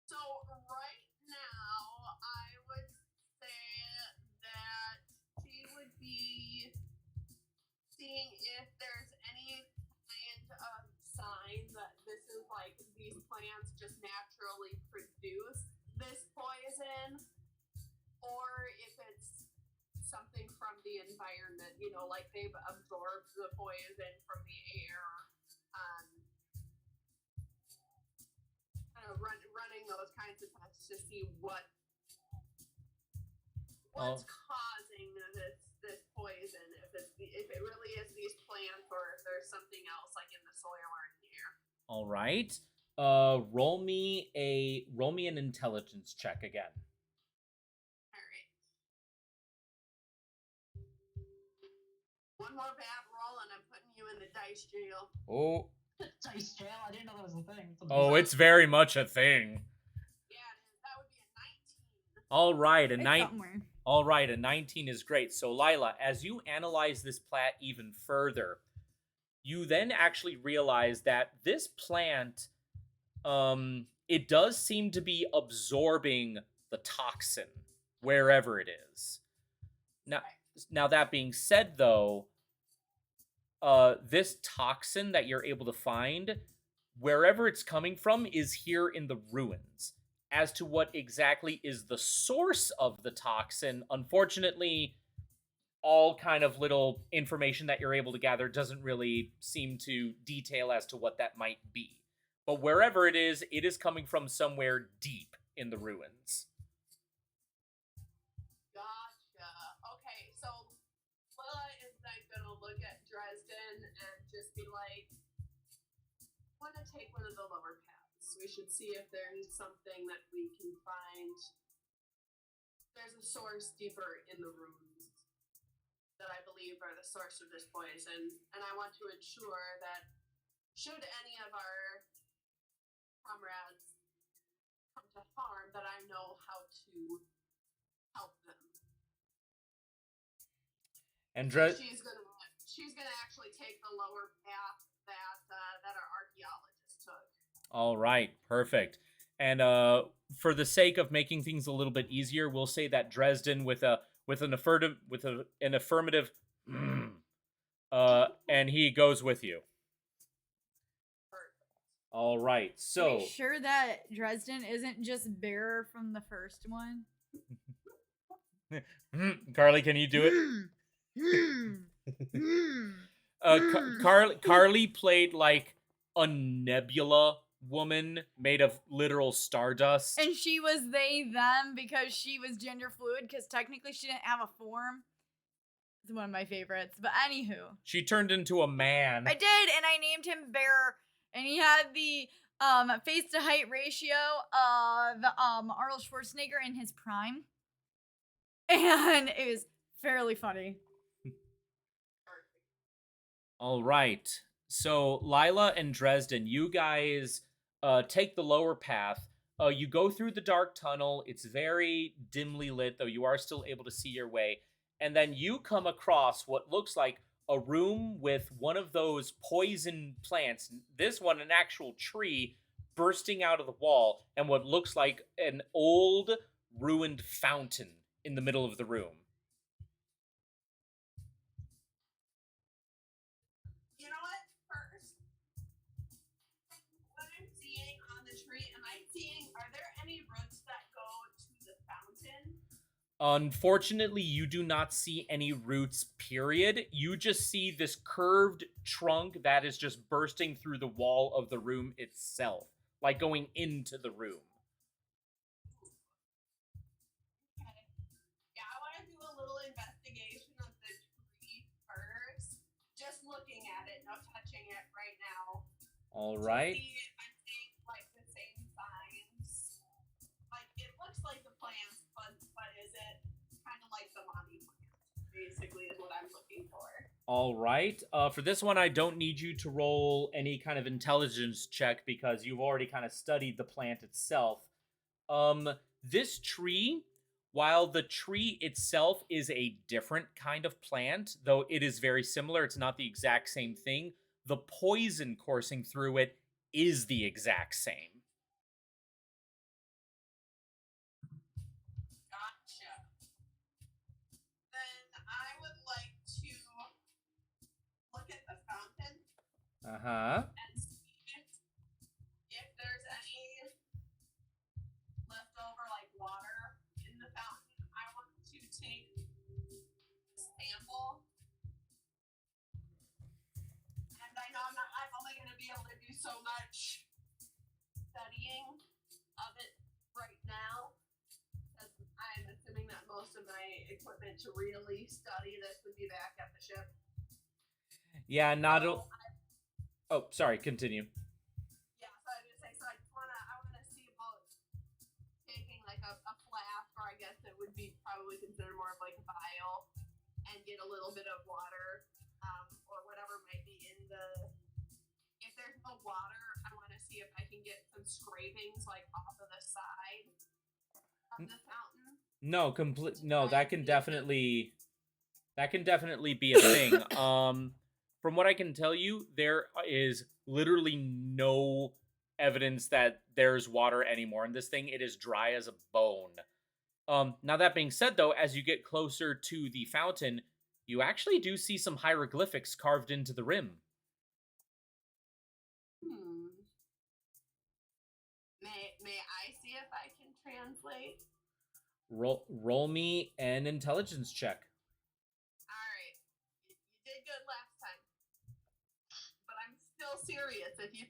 So right now, I would say that she would be seeing if there's any kind of sign that this is like these plants just naturally produce this poison, or if it's something from the environment, you know, like they've absorbed the poison from the air. Running those kinds of tests to see what's causing this poison, if it really is these plants or if there's something else like in the soil or in the air. All right. Roll me an intelligence check again. All right. One more bad roll and I'm putting you in the dice jail. Oh. Dice jail? I didn't know that was a thing. Oh, it's very much a thing. Yeah, it is. That would be a 19. All right, Somewhere. All right, a 19 is great. So, Lila, as you analyze this plant even further, you then actually realize that this plant, it does seem to be absorbing the toxin wherever it is. Now that being said, though, this toxin that you're able to find, wherever it's coming from, is here in the ruins. As to what exactly is the source of the toxin, unfortunately, all kind of little information that you're able to gather doesn't really seem to detail as to what that might be. But wherever it is coming from somewhere deep in the ruins. Gotcha. Okay, so Lila is then gonna look at Dresden and just be like, I want to take one of the lower paths. We should see if there's something that we can find. There's a source deeper in the ruins that I believe are the source of this poison, and I want to ensure that should any of our comrades come to harm, that I know how to help them. And She's gonna actually take the lower path that our archaeologist took. All right, perfect. And for the sake of making things a little bit easier, we'll say that Dresden with an affirmative, and he goes with you. Perfect. All right, so Are you sure that Dresden isn't just bearer from the first one? Carly, can you do it? Carly played like a nebula woman made of literal stardust. And she was they them because she was gender fluid because technically she didn't have a form. It's one of my favorites. But anywho, She turned into a man. I did, and I named him Bear, and he had the face to height ratio of Arnold Schwarzenegger in his prime, and it was fairly funny. All right. So Lila and Dresden, you guys take the lower path. You go through the dark tunnel. It's very dimly lit, though you are still able to see your way. And then you come across what looks like a room with one of those poison plants. This one, an actual tree bursting out of the wall, and what looks like an old ruined fountain in the middle of the room. You know what? First, what I'm seeing on the tree, are there any roots that go to the fountain? Unfortunately, you do not see any roots, period. You just see this curved trunk that is just bursting through the wall of the room itself, like going into the room. Okay. Yeah, I want to do a little investigation of the tree first. Just looking at it, no touching it right now. All right. See if I'm seeing like the same signs. Like it looks like the plants, but is it kind of like the mommy plant? Basically, is what I'm looking for. All right. For this one, I don't need you to roll any kind of intelligence check because you've already kind of studied the plant itself. This tree, while the tree itself is a different kind of plant, though it is very similar, it's not the exact same thing. The poison coursing through it is the exact same. Gotcha. Then I would like to look at the fountain Uh-huh. and see if there's any leftover like water in the fountain. I want to take a sample, and I know I'm only going to be able to do so much studying of it right now. Because I'm assuming that most of my equipment to really study this would be back at the ship. Yeah, not... So Oh, sorry, continue. yeah, so I was gonna say, so I wanna see about taking like a flask, or I guess it would be probably considered more of like a vial, and get a little bit of water, or whatever might be in the. If there's no water, I want to see if I can get some scrapings like off of the side of the fountain. No, that can definitely be a thing. From what I can tell you, there is literally no evidence that there's water anymore in this thing. It is dry as a bone. Now that being said, though, as you get closer to the fountain, you actually do see some hieroglyphics carved into the rim. May I see if I can translate? Roll me an intelligence check. Alright. You did good last time. But I'm still serious. If you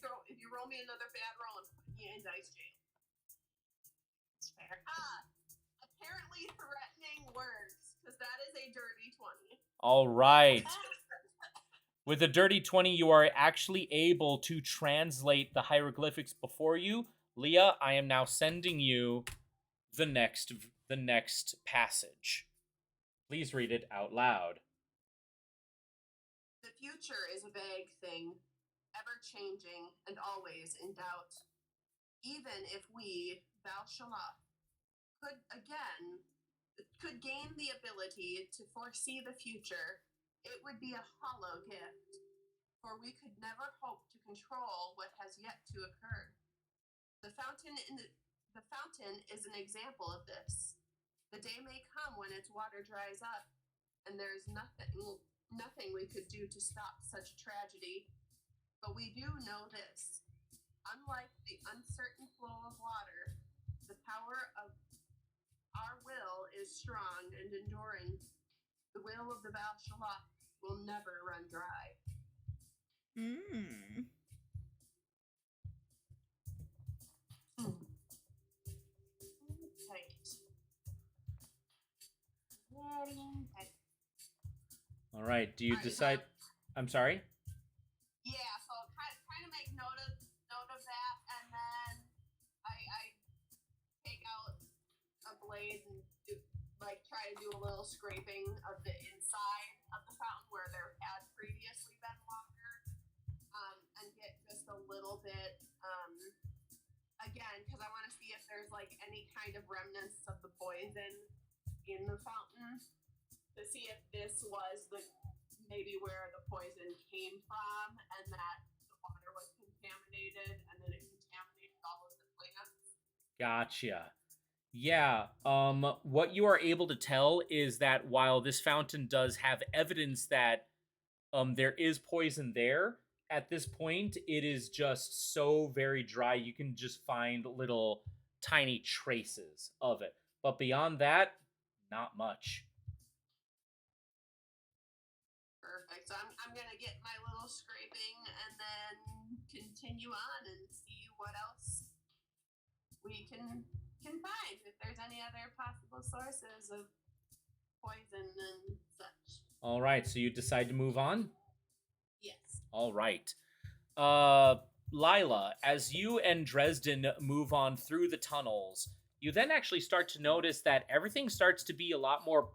roll me another bad roll, I'm putting you in dice jail. It's fair. Apparently threatening words, because that is a dirty 20. All right. With a dirty 20, you are actually able to translate the hieroglyphics before you. Leah, I am now sending you the next passage. Please read it out loud. The future is a vague thing, ever changing and always in doubt. Even if we, Valshalaf, could gain the ability to foresee the future, it would be a hollow gift, for we could never hope to control what has yet to occur. The fountain is an example of this. The day may come when its water dries up, and there is nothing we could do to stop such a tragedy. But we do know this. Unlike the uncertain flow of water, the power of our will is strong and enduring. The will of the Valshalaf will never run dry. Right. Very tight. Do you Alright, decide? I'm sorry. Yeah, so kind of make note of that, and then I take out a blade and try to do a little scraping of the inside of the fountain where there had previously been water, and get just a little bit, again, because I want to see if there's any kind of remnants of the poison in the fountain, to see if this was maybe where the poison came from, and that the water was contaminated, and then it contaminated all of the plants. Gotcha. Yeah. What you are able to tell is that while this fountain does have evidence that there is poison there, at this point it is just so very dry you can just find little tiny traces of it. But beyond that, not much. Perfect. So I'm gonna get my little scraping and then continue on and see what else we can find. If there's any other possible sources of poison and such. All right, so you decide to move on? Yes. All right. Lila, as you and Dresden move on through the tunnels, you then actually start to notice that everything starts to be a lot more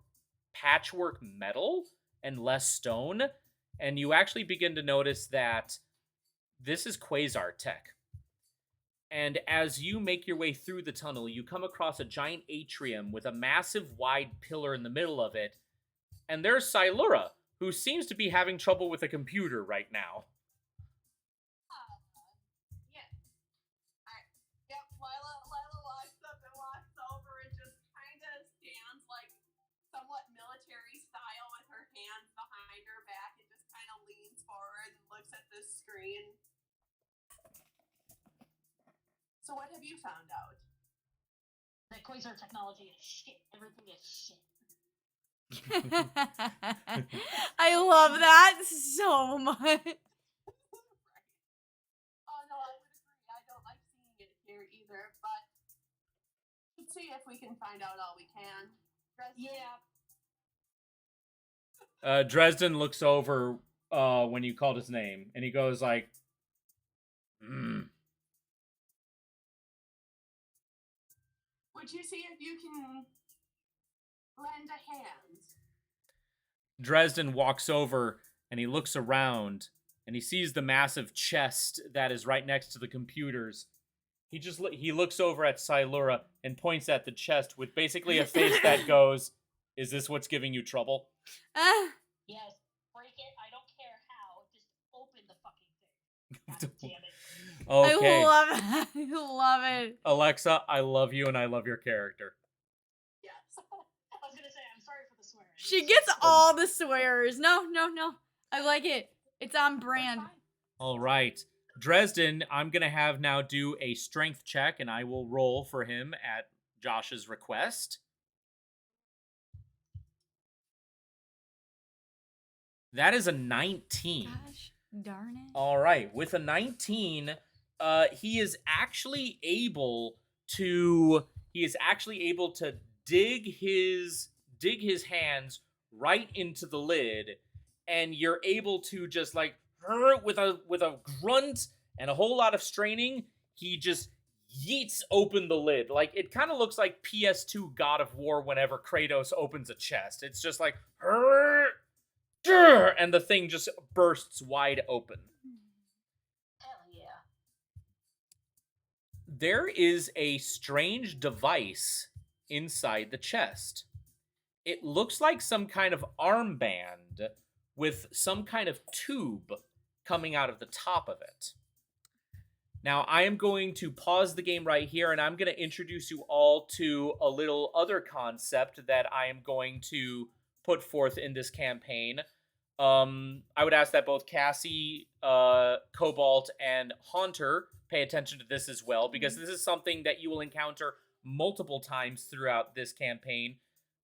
patchwork metal and less stone. And you actually begin to notice that this is Quasar tech. And as you make your way through the tunnel, you come across a giant atrium with a massive wide pillar in the middle of it. And there's Silura, who seems to be having trouble with a computer right now. Yeah. Alright. Yep, Lila walks up and walks over and just kind of stands somewhat military style with her hands behind her back and just kind of leans forward and looks at the screen. So what have you found out? That Quasar technology is shit. Everything is shit. I love that so much. Right. Oh no, I would agree. I don't like seeing it here either, but let's see if we can find out all we can. Dresden? Yeah. Dresden looks over when you called his name, and he goes like, Would you see if you can lend a hand? Dresden walks over and he looks around and he sees the massive chest that is right next to the computers. He looks over at Silura and points at the chest with basically a face that goes, "Is this what's giving you trouble?" Yes. Break it. I don't care how. Just open the fucking thing. God damn it. Okay. I love it. I love it. Alexa, I love you and I love your character. Yes. I was gonna say, I'm sorry for the swearing. She gets all the swears. No. I like it. It's on brand. All right. Dresden, I'm going to have now do a strength check, and I will roll for him at Josh's request. That is a 19. Gosh darn it. All right. With a 19, he is actually able to dig his hands right into the lid, and you're able to just with a grunt and a whole lot of straining, he just yeets open the lid. Like, it kind of looks like PS2 God of War whenever Kratos opens a chest. It's just like, and the thing just bursts wide open. Hell yeah. There is a strange device inside the chest. It looks like some kind of armband with some kind of tube coming out of the top of it. Now, I am going to pause the game right here, and I'm going to introduce you all to a little other concept that I am going to put forth in this campaign. I would ask that both Cassie, Cobalt, and Haunter pay attention to this as well, because this is something that you will encounter multiple times throughout this campaign.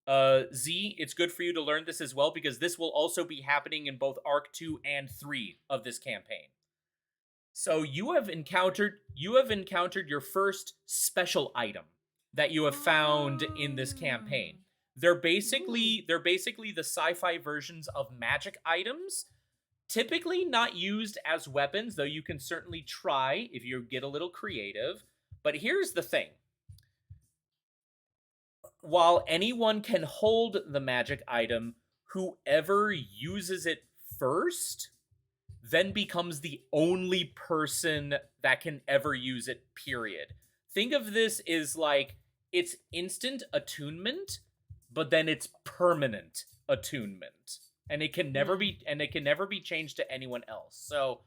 Z, it's good for you to learn this as well, because this will also be happening in both Arc 2 and 3 of this campaign. So you have encountered your first special item that you have found in this campaign. They're basically the sci-fi versions of magic items. Typically not used as weapons, though you can certainly try if you get a little creative. But here's the thing. While anyone can hold the magic item, whoever uses it first then becomes the only person that can ever use it, period. Think of this as like it's instant attunement, but then it's permanent attunement. And it can never be changed to anyone else. So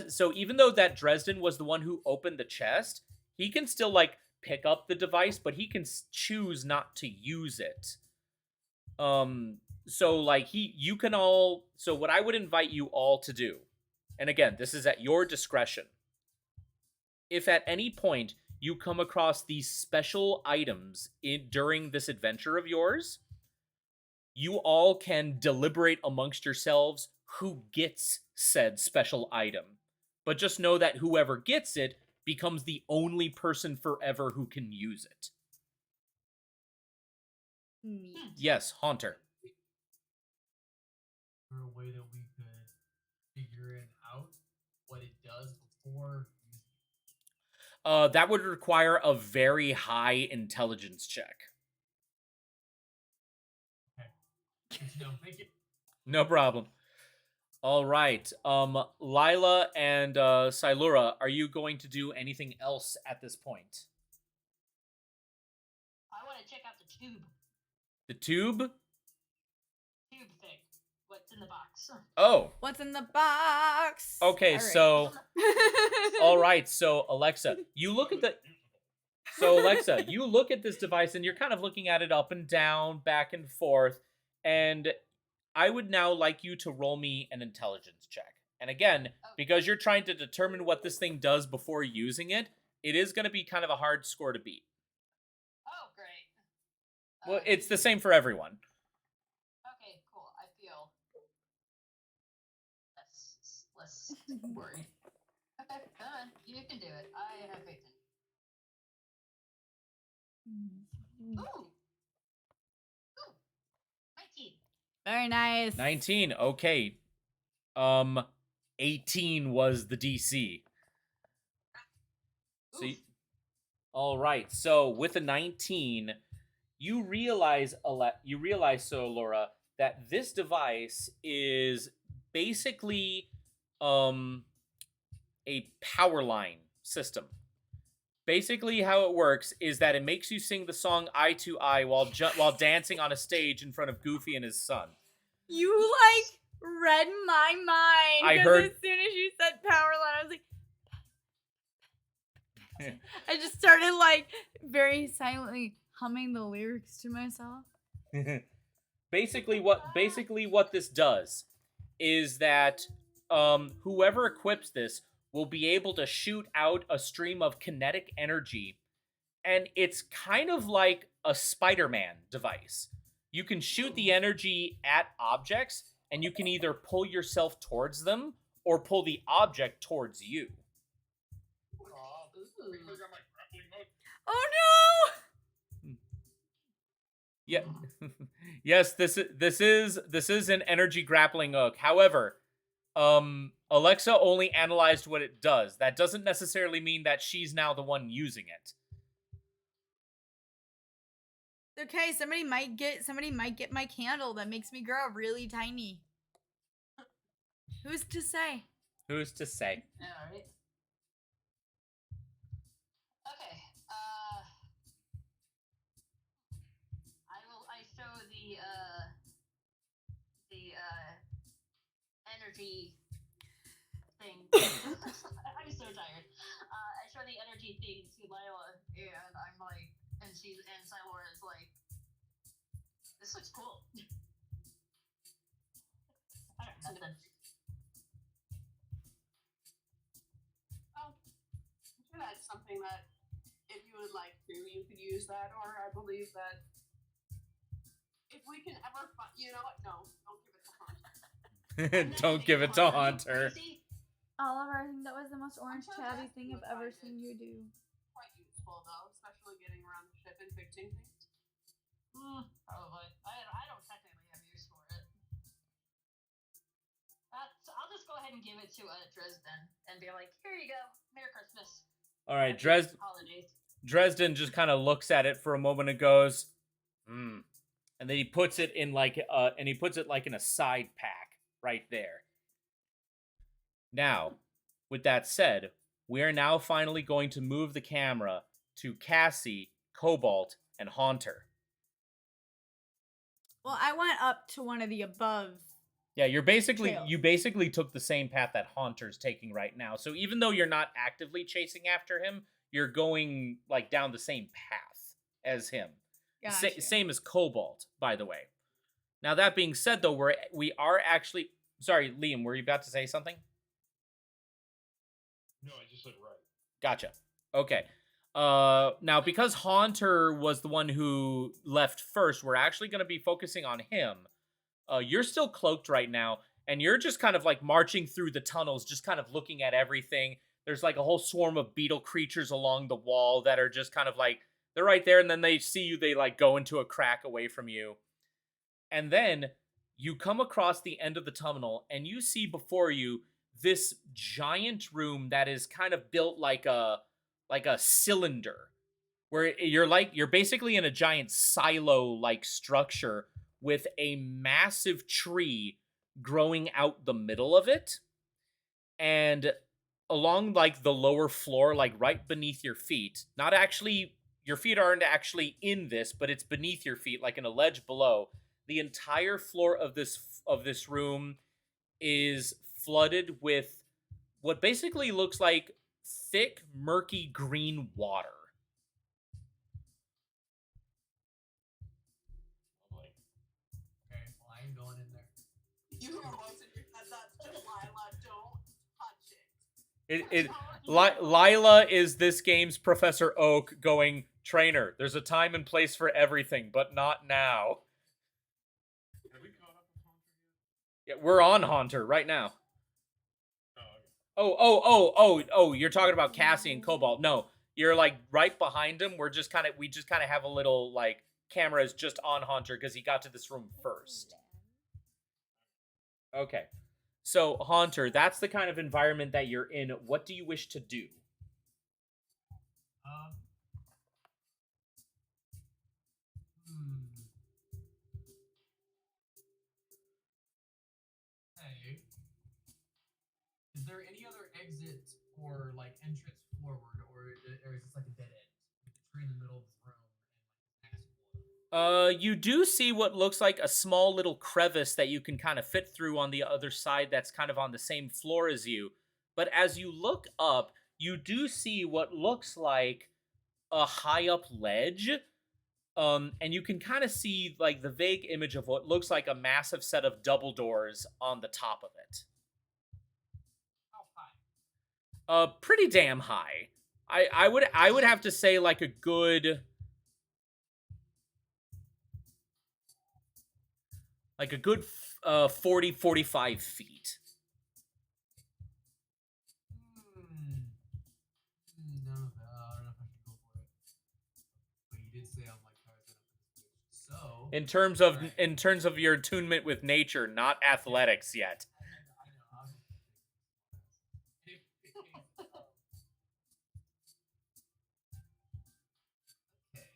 so even though that Dresden was the one who opened the chest, he can still like pick up the device, but he can choose not to use it. So like you can all, so what I would invite you all to do, and again, this is at your discretion. If at any point you come across these special items during this adventure of yours, you all can deliberate amongst yourselves who gets said special item. But just know that whoever gets it becomes the only person forever who can use it. Neat. Yes, Haunter. Is there a way that we could figure it out what it does before using it? That would require a very high intelligence check. Good to know. Thank you. No problem. All right. Lila and Silura, are you going to do anything else at this point? I want to check out the tube. The tube? Tube thing. What's in the box? Oh. What's in the box? Okay, All right. so all right, so Alexa, you look at this device and you're kind of looking at it up and down, back and forth, and I would now like you to roll me an intelligence check. And again, because you're trying to determine what this thing does before using it, it is going to be kind of a hard score to beat. Oh, great. Well, it's the same for everyone. Okay, cool. I feel less worried. Okay, come on. You can do it. I have faith in you. Ooh! 19. Very nice. 19. Okay. 18 was the DC. So all right. So with a 19, you realize so Laura, that this device is basically a power line system. Basically, how it works is that it makes you sing the song "Eye to Eye" while dancing on a stage in front of Goofy and his son. You like read my mind. I 'cause heard- as soon as you said power line, I was like, I just started like very silently humming the lyrics to myself. Basically, what this does is that whoever equips this will be able to shoot out a stream of kinetic energy, and it's kind of like a Spider-Man device. You can shoot the energy at objects, and you can either pull yourself towards them or pull the object towards you. Oh no! Yeah. Yes, this is an energy grappling hook. However, Alexa only analyzed what it does. That doesn't necessarily mean that she's now the one using it. Okay, somebody might get my candle that makes me grow really tiny. Who's to say? Who's to say? All right. Okay. I show the energy thing. I'm so tired. I show the energy thing to Lila, and I'm like, and Silora is like, this looks cool. I don't know. Nothing. Oh, I'm sure that's something that if you would like to, you could use that, or I believe that if we can ever find, you know what? No, don't give it to Hunt. Don't give it to Haunter. Oliver, I think that was the most orange sure tabby that's thing I've what ever I seen did. you do. Quite useful though, especially getting around the ship and fixing things. Probably. I don't technically have use for it. I'll just go ahead and give it to Dresden and be like, here you go. Merry Christmas. All right, Happy holidays. Dresden just kind of looks at it for a moment and goes, hmm. And then he puts it in like in a side pack right there. Now, with that said, we are now finally going to move the camera to Cassie, Cobalt, and Haunter. Well, I went up to one of the above. Yeah, you Trails. basically took the same path that Haunter's taking right now. So even though you're not actively chasing after him, you're going like down the same path as him. Gotcha. Same as Cobalt, by the way. Now that being said, though, we are actually sorry, Liam. Were you about to say something? No, I just said right. Gotcha. Okay. Now because Haunter was the one who left first, we're actually going to be focusing on him. You're still cloaked right now, and you're just kind of like marching through the tunnels, just kind of looking at everything. There's like a whole swarm of beetle creatures along the wall that are just kind of like, they're right there, and then they see you, they like go into a crack away from you. And then you come across the end of the tunnel, and you see before you this giant room that is kind of built like a cylinder, where you're basically in a giant silo like structure with a massive tree growing out the middle of it, and along like the lower floor, like right beneath your feet, not actually, your feet aren't actually in this, but it's beneath your feet like in a ledge below. The entire floor of this room is flooded with what basically looks like thick murky green water. Lovely. Okay, well, I ain't going in there. You were almost in your head. That's just Lila. Don't touch it. Lila is this game's Professor Oak going, trainer, there's a time and place for everything, but not now. Have we caught up with Haunter yet? Yeah, we're on Haunter right now. Oh, okay. Oh, you're talking about Cassie and Cobalt. No, you're like right behind him. We just kind of have a little like cameras just on Haunter because he got to this room first. Okay. So, Haunter, that's the kind of environment that you're in. What do you wish to do? Um. Hey. Is there any other exit or like entrance forward, or is this like a dead end with the tree in the middle of this room and like mass wood? You do see what looks like a small little crevice that you can kind of fit through on the other side that's kind of on the same floor as you. But as you look up, you do see what looks like a high up ledge. And you can kind of see like the vague image of what looks like a massive set of double doors on the top of it. How high? Pretty damn high. I would have to say like a good 40-45 feet. No, I don't know if I should go for it. But you did say I'm like Tarzan up in this bitch. So Right. In terms of your attunement with nature, not athletics yet. I know. I was just thinking. Okay.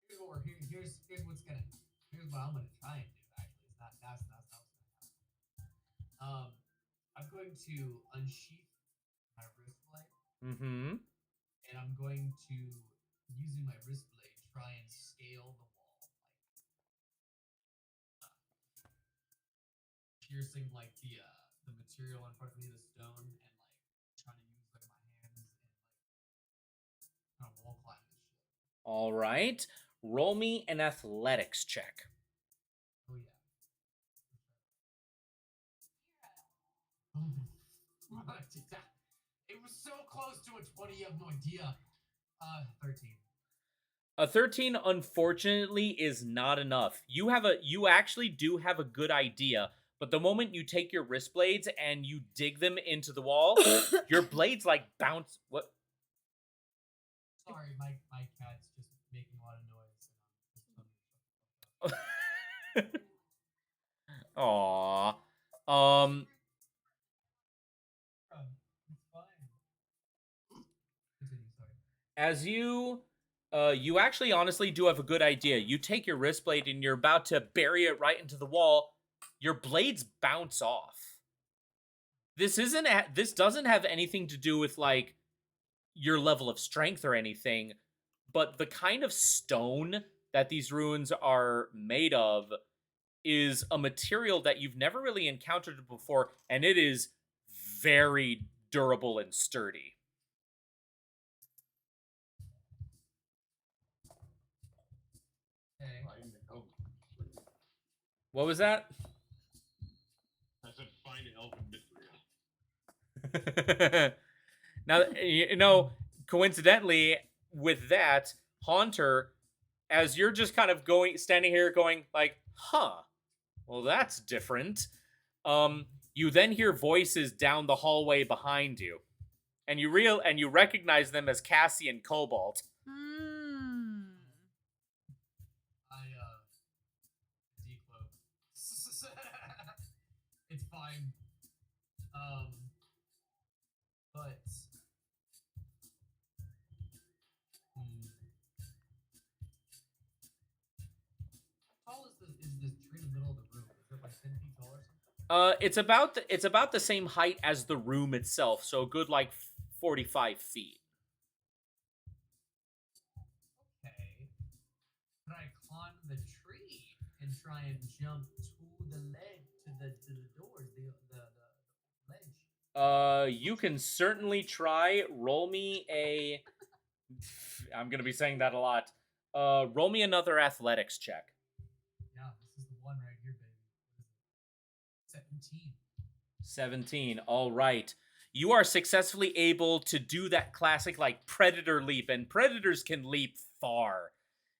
Here's what I'm gonna try and do. Actually, it's not that's not what's gonna happen. I'm going to unsheath my wrist blade, Mm-hmm. and I'm going to, using my wrist blade, try and scale the wall, piercing like the material in front of me, the stone, and like trying to use like my hands and like kind of wall climb this shit. All right. Roll me an athletics check. Oh yeah. It was so close to a 20, you have no idea. 13. A 13, unfortunately, is not enough. You actually do have a good idea, but the moment you take your wrist blades and you dig them into the wall, your blades like bounce. What? Sorry, my cat's just making a lot of noise. And I'm just Aww. It's fine. Continue, sorry. As you actually honestly do have a good idea. You take your wrist blade and you're about to bury it right into the wall. Your blades bounce off. This doesn't have anything to do with like your level of strength or anything, but the kind of stone that these ruins are made of is a material that you've never really encountered before, and it is very durable and sturdy. Okay. Find elven. What was that? I said find elven mithril. Now, you know, coincidentally, with that, Haunter, as you're just kind of standing here going like, huh, well, that's different. You then hear voices down the hallway behind you. And you recognize them as Cassie and Cobalt. I decloak. It's fine. But how tall is this tree in the middle of the room? Is it like 10 feet tall or something? It's about the same height as the room itself, so a good like 45 feet. Okay. Could I climb the tree and try and jump to the ledge, to the doors, the ledge? You can certainly try. Roll me a. I'm gonna be saying that a lot. Roll me another athletics check. Yeah, this is the one right here, baby. What is it? 17. 17. All right. You are successfully able to do that classic like predator leap, and predators can leap far.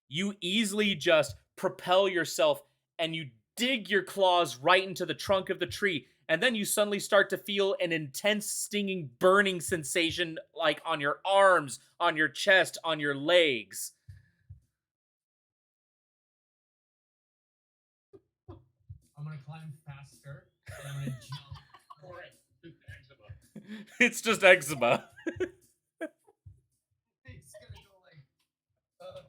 You easily just propel yourself and you dig your claws right into the trunk of the tree, and then you suddenly start to feel an intense stinging burning sensation like on your arms, on your chest, on your legs. I'm gonna climb faster and I'm gonna jump. Or it's eczema. It's just eczema. It's gonna go like, ow,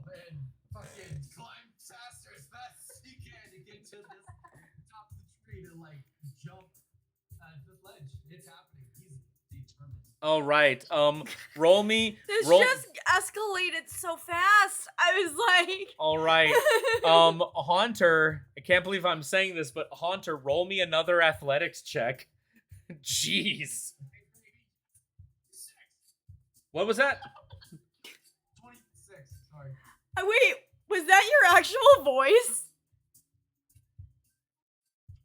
and fucking climb faster as fast as you can to get to this top of the tree to like jump at this ledge. It's happening. He's determined. All right. Roll me. This roll. just escalated so fast. I was like, All right. Haunter. I can't believe I'm saying this, but Haunter, roll me another athletics check. Jeez. What was that? 26. Sorry. wait, was that your actual voice?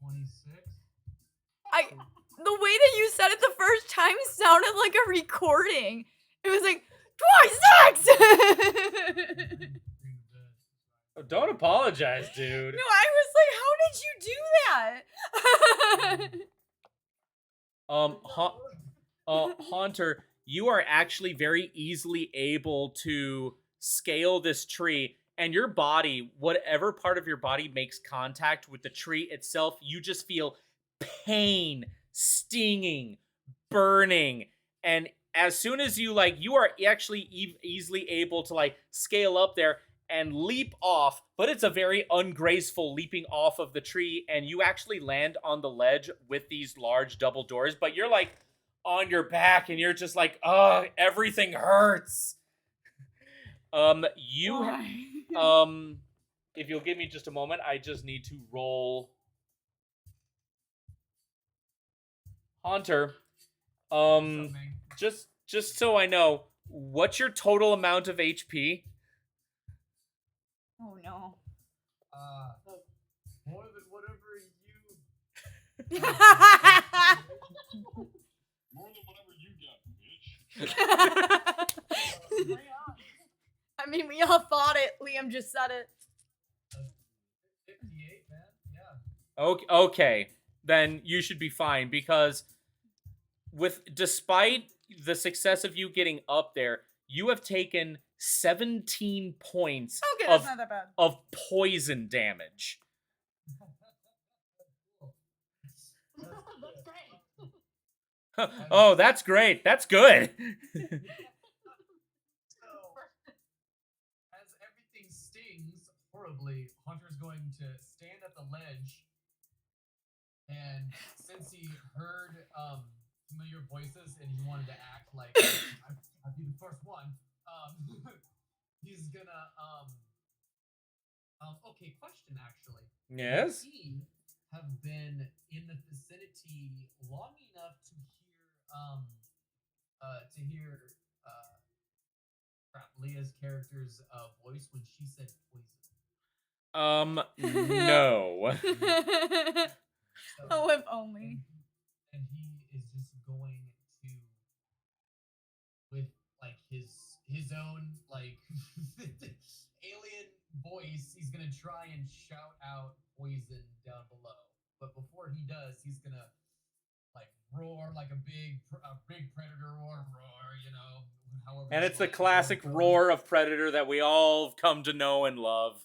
26. The way that you said it the first time sounded like a recording. It was like 26. Oh, don't apologize, dude. No, I was like, how did you do that? Haunter, you are actually very easily able to scale this tree, and your body, whatever part of your body makes contact with the tree itself, you just feel pain, stinging, burning, and as soon as you are actually easily able to like scale up there and leap off, but it's a very ungraceful leaping off of the tree, and you actually land on the ledge with these large double doors, but you're like on your back and you're just like, ugh, everything hurts. If you'll give me just a moment, I just need to roll. Haunter, just so I know, what's your total amount of HP? Oh no. More than whatever you. More than whatever you got, bitch. I mean, we all thought it. Liam just said it. 58, man. Yeah. Okay, then you should be fine, because despite the success of you getting up there, you have taken 17 points Okay, that's of, not that bad. of poison damage. Cool. That's great. Oh, that's great. That's good. So, as everything stings horribly, Hunter's going to stand at the ledge, and since he heard familiar voices and he wanted to act like I'd be the first one, he's gonna okay, question actually. Yes? Would he have been in the vicinity long enough to hear Leah's character's voice when she said poison? No. So, Oh, if only. and he is just going to, with like his own like alien voice, he's gonna try and shout out poison down below. But before he does, he's gonna like roar like a big predator roar, however. And you it's the want it. classic roar of Predator that we all come to know and love.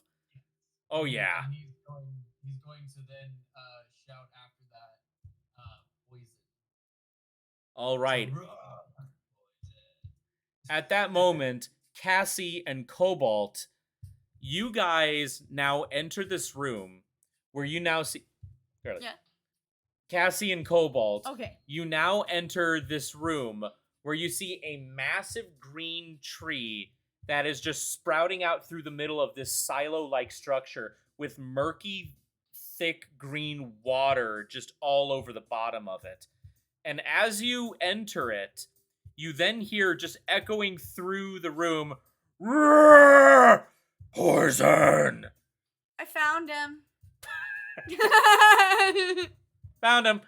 Oh, yeah. And he's going to then shout after that poison. All right. So, roar, poison. At that moment, Cassie and Cobalt, you guys now enter this room where you now see. Barely. Yeah. Cassie and Cobalt, Okay. you now enter this room where you see a massive green tree that is just sprouting out through the middle of this silo-like structure with murky, thick green water just all over the bottom of it. And as you enter it, you then hear just echoing through the room, "Roar! Poison!" I found him. Found him.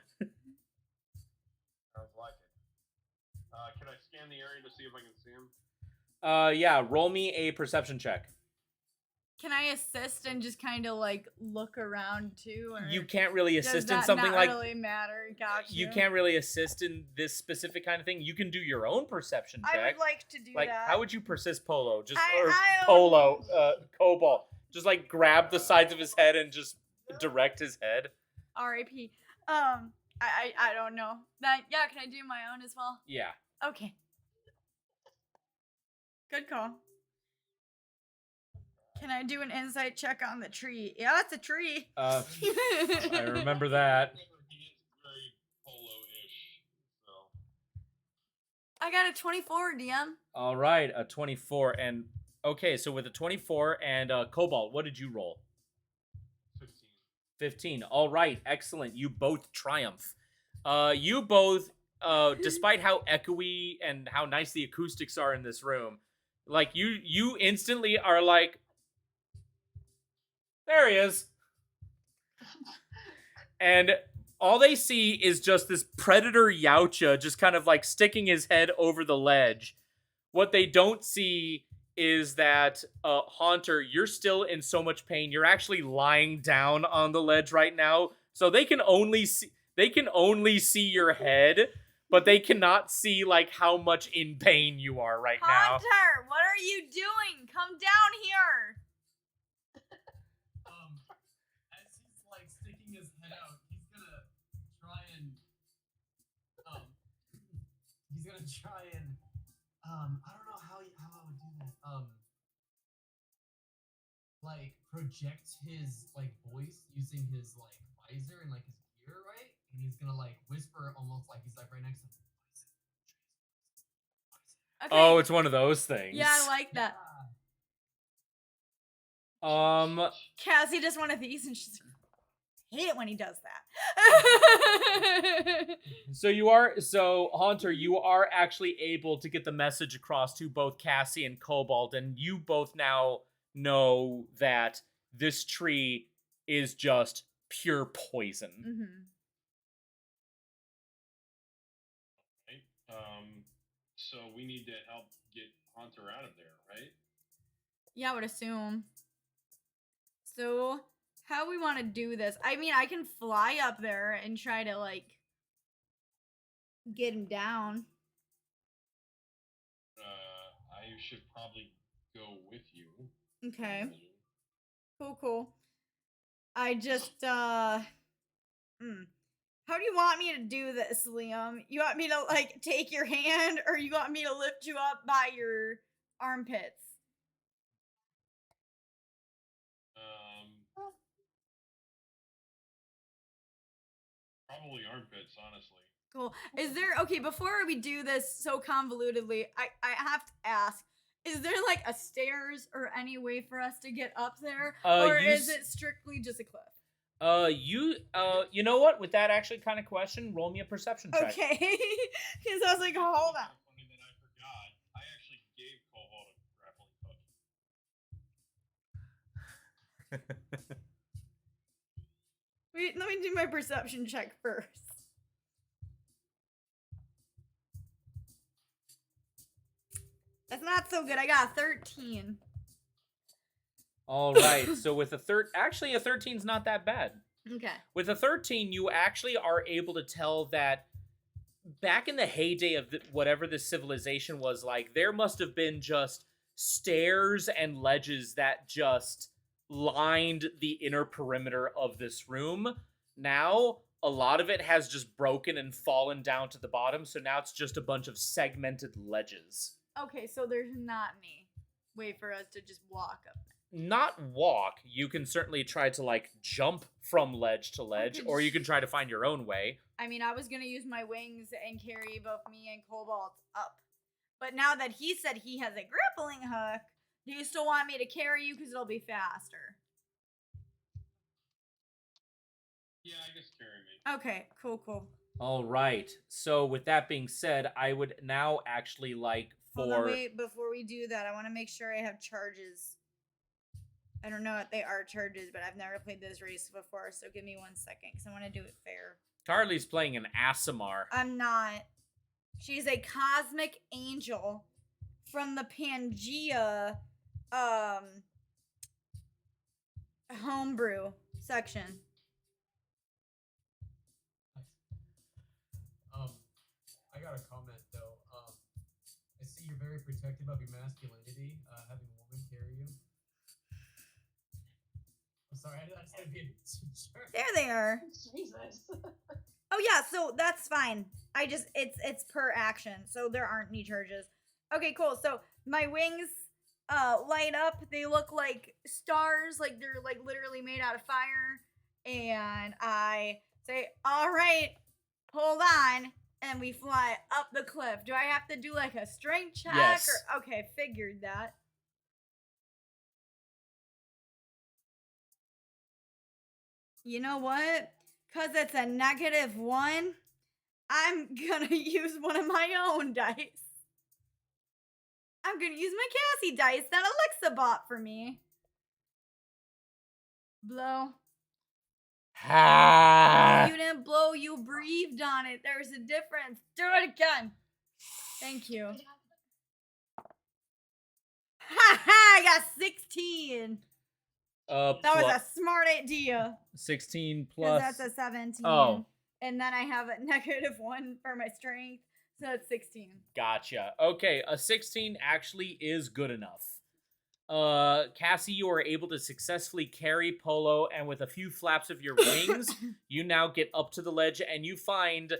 Sounds like it. Can I scan the area to see if I can see him? Yeah, roll me a perception check. Can I assist and just kind of like look around too? Or You can't really does assist in that something not like really matter? Gotcha. you can't really assist in this specific kind of thing. You can do your own perception I check. would like to do Like, that. how would you persist Polo? Just I or don't- Polo, Cobalt. Just like grab the sides of his head and just direct his head. R.I.P. I don't know. That yeah. Can I do my own as well? Yeah. Okay. Good call. Can I do an insight check on the tree? Yeah, it's a tree. I remember that. He is very polo-ish, so. I got a 24, DM. All right, a 24 and okay, so with a 24 and Cobalt, what did you roll? 15. 15. All right, excellent. You both triumph. You both, despite how echoey and how nice the acoustics are in this room, like you instantly are like, there he is. And all they see is just this predator Yautja just kind of like sticking his head over the ledge. What they don't see is that Haunter, you're still in so much pain. You're actually lying down on the ledge right now, so they can only see your head, but they cannot see like how much in pain you are right now. Hunter, what are you doing? Come down here. As he's like sticking his head out, he's gonna try and I don't know how I would do that. Like project his like voice using his like visor and like his ear, right? And he's gonna like whisper almost like he's like right next to him. Okay. Oh, it's one of those things. Yeah, I like that. Cassie does one of these, and she's like, I hate it when he does that. So Haunter, you are actually able to get the message across to both Cassie and Cobalt, and you both now know that this tree is just pure poison. Mm-hmm. Right? So we need to help get Hunter out of there, right? Yeah, I would assume. So, how we want to do this? I mean, I can fly up there and try to like get him down. I should probably go with you. Okay. imagine. Cool. I just How do you want me to do this, Liam? You want me to like take your hand, or you want me to lift you up by your armpits? Probably armpits, honestly. Cool. Is there okay, before we do this so convolutedly, I have to ask, is there like a stairs or any way for us to get up there? Or is it strictly just a cliff? You know what? With that actually kind of question, roll me a perception check. Okay. Because I was like, hold on. Funny that I forgot. I actually gave Kohol a grappling hook. Wait, let me do my perception check first. That's not so good. I got a 13. All right. So with a actually a 13's not that bad. Okay. With a 13, you actually are able to tell that back in the heyday of whatever this civilization was like, there must have been just stairs and ledges that just lined the inner perimeter of this room. Now, a lot of it has just broken and fallen down to the bottom, so now it's just a bunch of segmented ledges. Okay, so there's not any way for us to just walk up. Not walk. You can certainly try to like jump from ledge to ledge, or you can try to find your own way. I mean, I was gonna use my wings and carry both me and Cobalt up. But now that he said he has a grappling hook, do you still want me to carry you because it'll be faster? Yeah, I guess carry me. Okay, cool. All right. So with that being said, I would now actually like Hold on, wait, before we do that, I want to make sure I have charges. I don't know if they are charges, but I've never played this race before, so give me 1 second, because I want to do it fair. Carly's playing an Aasimar. I'm not. She's a cosmic angel from the Pangea homebrew section. I got a comment though. I see you're very protective of your masculinity, having a woman carry you. I'm sorry, I just had to be a jerk. There they are. Jesus. Oh yeah, so that's fine. It's per action, so there aren't any charges. Okay, cool. So my wings light up. They look like stars, like they're like literally made out of fire. And I say, "All right, hold on." And we fly up the cliff. Do I have to do like a strength check? Yes. Or, okay, figured that. You know what? Because it's a -1, I'm gonna use one of my own dice. I'm gonna use my Cassie dice that Alexa bought for me. Blow. You didn't blow, you breathed on it. There's a difference. Do it again. Thank you. Ha ha! I got 16. That was a smart idea. 16 plus. That's a 17. Oh. And then I have a -1 for my strength. So it's 16. Gotcha. Okay, a 16 actually is good enough. Cassie, you are able to successfully carry Polo, and with a few flaps of your wings, you now get up to the ledge, and you find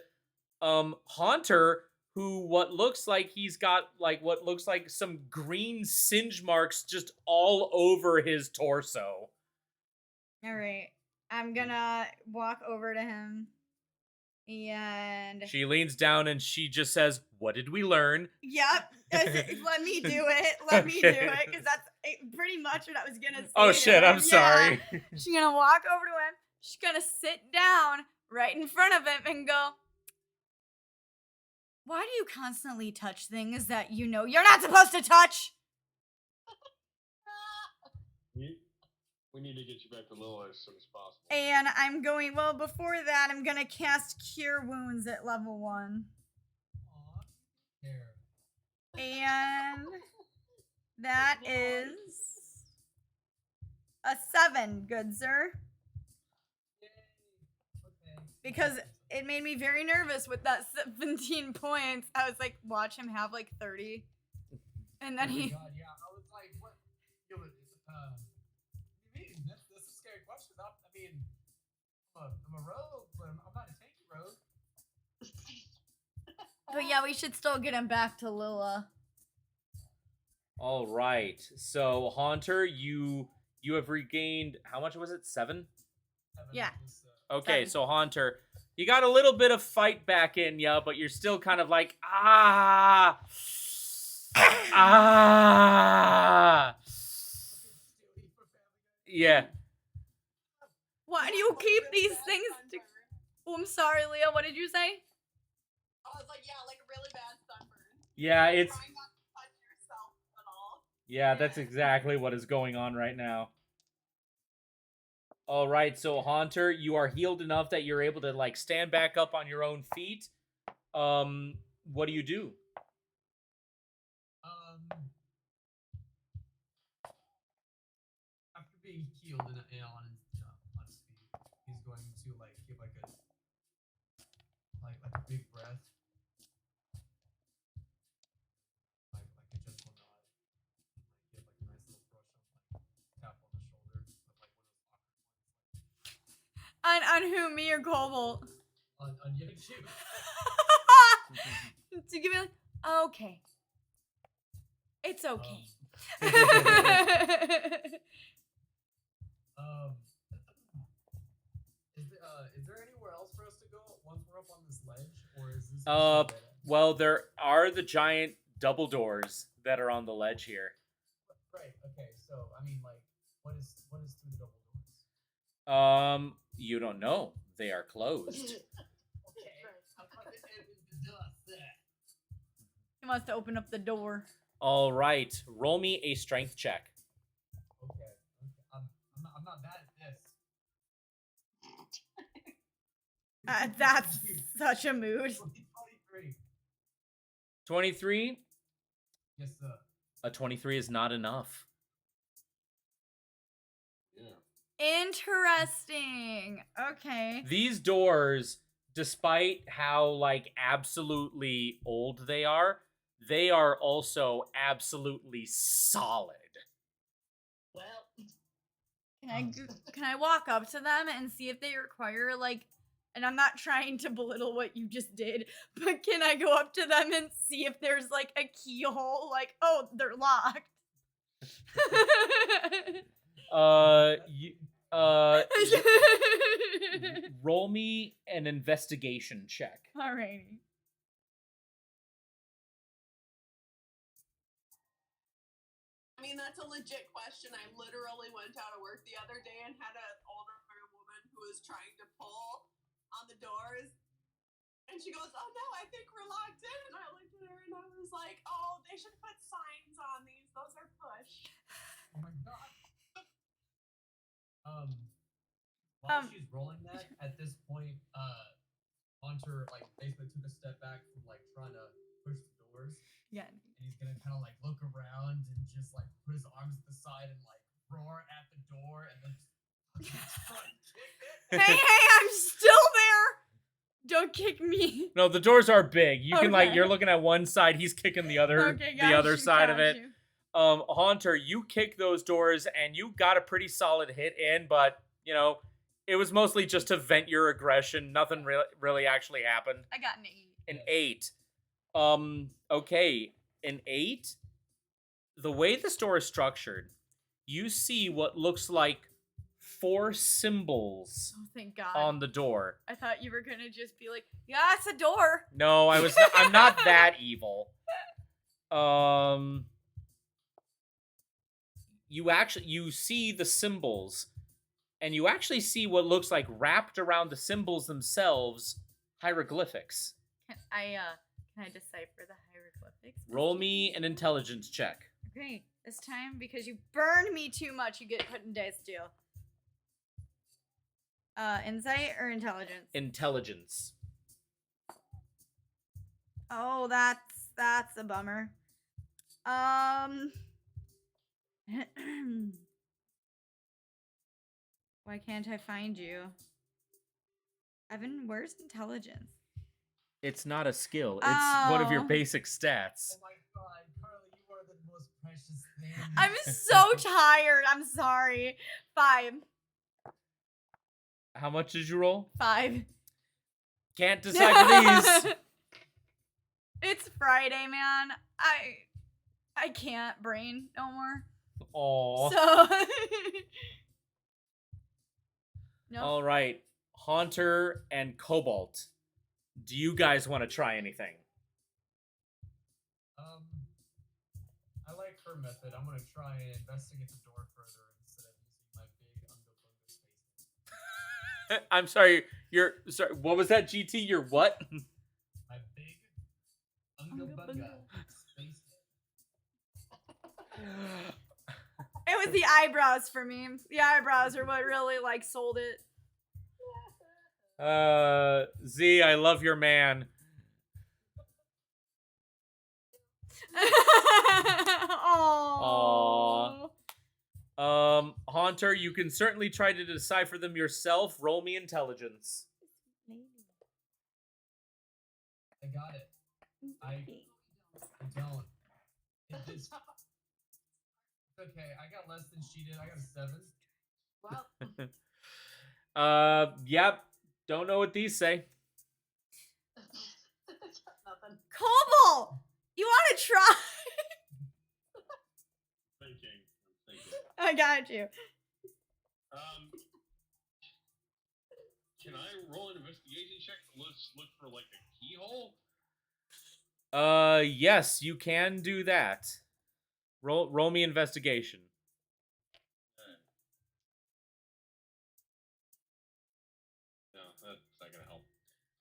Haunter, who what looks like he's got like what looks like some green singe marks just all over his torso. All right. I'm gonna walk over to him. And She leans down and she just says, "What did we learn?" yep. Let me do it. Let me do it. Because that's pretty much what I was going to say. Oh, shit. I'm Yeah. sorry. She's going to walk over to him. She's going to sit down right in front of him and go, "Why do you constantly touch things that you know you're not supposed to touch?" We need to get you back to Lila as soon as possible. And I'm going, well, before that, I'm going to cast Cure Wounds at level 1. Aw, here. And that is a 7, good sir. Yay. Okay. Because it made me very nervous with that 17 points. I was like, watch him have like 30. And Oh then my he. god, yeah. I was like, what? Yeah, but, what do you mean? That's a scary question. I mean, I'm a rogue, but I'm not a tanky rogue. But yeah, we should still get him back to Lilla. All right. So Haunter, you have regained how much was it? 7? Seven Yeah. plus, Okay, 7. so Haunter, you got a little bit of fight back in ya, but you're still kind of like ah. Stewie for Family Guy. Yeah. Why do Yeah, you like a keep really these bad things? sunburn. Oh, I'm sorry, Leah. What did you say? I was like, yeah, like a really bad sunburn. Yeah, You're it's trying not to touch yourself at all. yeah, that's exactly what is going on right now. All right, so Haunter, you are healed enough that you're able to like stand back up on your own feet. What do you do? After being healed on his feet, he's going to like give like a big breath, like a gentle nod, and like give like a nice little brush on like tap on the shoulder with like one of those awkward ones On who? Me or Cobalt? on YouTube. To give me like, okay. It's okay. Um, is there anywhere else for us to go once we're up on this ledge, or is this? Well, there are the giant double doors that are on the ledge here. Right. Okay. So I mean, like, what is through the double doors? You don't know. They are closed. Okay. How come this opens the dust there? He wants to open up the door. All right, roll me a strength check. Okay. I'm not bad at this. That's such a mood. 23. 23? Yes, sir. A 23 is not enough. Yeah. Interesting. Okay. These doors, despite how like absolutely old they are also absolutely solid. Well, Can I walk up to them and see if they require like, and I'm not trying to belittle what you just did, but can I go up to them and see if there's like a keyhole? Like, oh, they're locked. Roll me an investigation check. Alrighty. I mean, that's a legit question. I literally went out of work the other day and had an older woman who was trying to pull on the doors. And she goes, oh no, I think we're locked in. And I looked at her and I was like, oh, they should put signs on these. Those are push. Oh my god. While she's rolling that, at this point, Haunter like basically took a step back from like trying to push the doors. Yeah. And he's gonna kind of like look around and just like put his arms at the side and like roar at the door and then just front kick it. Hey, I'm still there. Don't kick me. No, the doors are big. You can like Okay. you're looking at one side, he's kicking the other Okay, the other got side of got it. you. Haunter, you kick those doors and you got a pretty solid hit in, but you know, it was mostly just to vent your aggression. Nothing really actually happened. I got an 8. An 8. Okay, an 8. The way the store is structured, you see what looks like 4 symbols Oh, thank God. on the door. I thought you were gonna just be like, yeah, it's a door. No, I'm not that evil. You see the symbols, and you actually see what looks like wrapped around the symbols themselves hieroglyphics. Can I decipher the hieroglyphics? Roll me an intelligence check. Okay, this time because you burned me too much, you get put in dice jail. Insight or intelligence? Intelligence. Oh, that's a bummer. Why can't I find you? Evan, where's intelligence? It's not a skill. It's one of your Oh. basic stats. Oh my god, Carly, you are the I'm so tired. I'm sorry. 5. How much did you roll? 5. Can't decipher these. It's Friday, man. I can't brain no more. Aw. So no. All right, Haunter and Cobalt. Do you guys want to try anything? I like her method. I'm gonna try and investigate the door further instead of using my big Unga Bunga space. I'm sorry. You're sorry. What was that, GT? You're what? My big Unga Bunga space. It was the eyebrows for me. The eyebrows are what really like sold it. Z, I love your man. Aww. Haunter, you can certainly try to decipher them yourself. Roll me intelligence. I got it. I don't. It's okay. I got less than she did. I got a 7. Well, Yep. Don't know what these say. nothing. Cobalt, you want to try? Thinking. I got you. Can I roll an investigation check? Let's look for like a keyhole. Yes, you can do that. Roll me investigation. No, that's not gonna help.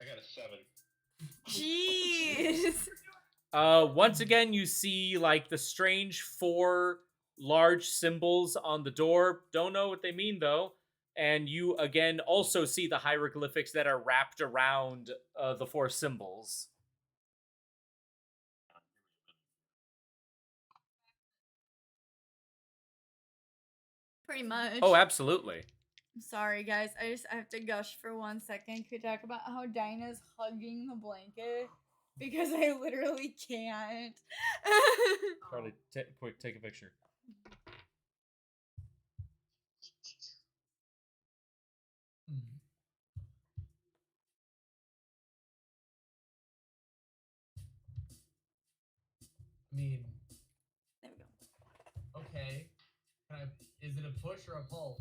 I got a 7. Jeez. Once again, you see like the strange 4 large symbols on the door. Don't know what they mean though. And you again also see the hieroglyphics that are wrapped around the 4 symbols. Pretty much. Oh, absolutely. I'm sorry, guys. I have to gush for 1 second. Could talk about how Dinah's hugging the blanket because I literally can't. Charlie, quick, take a picture. I mean, There we go. okay. Is it a push or a pull?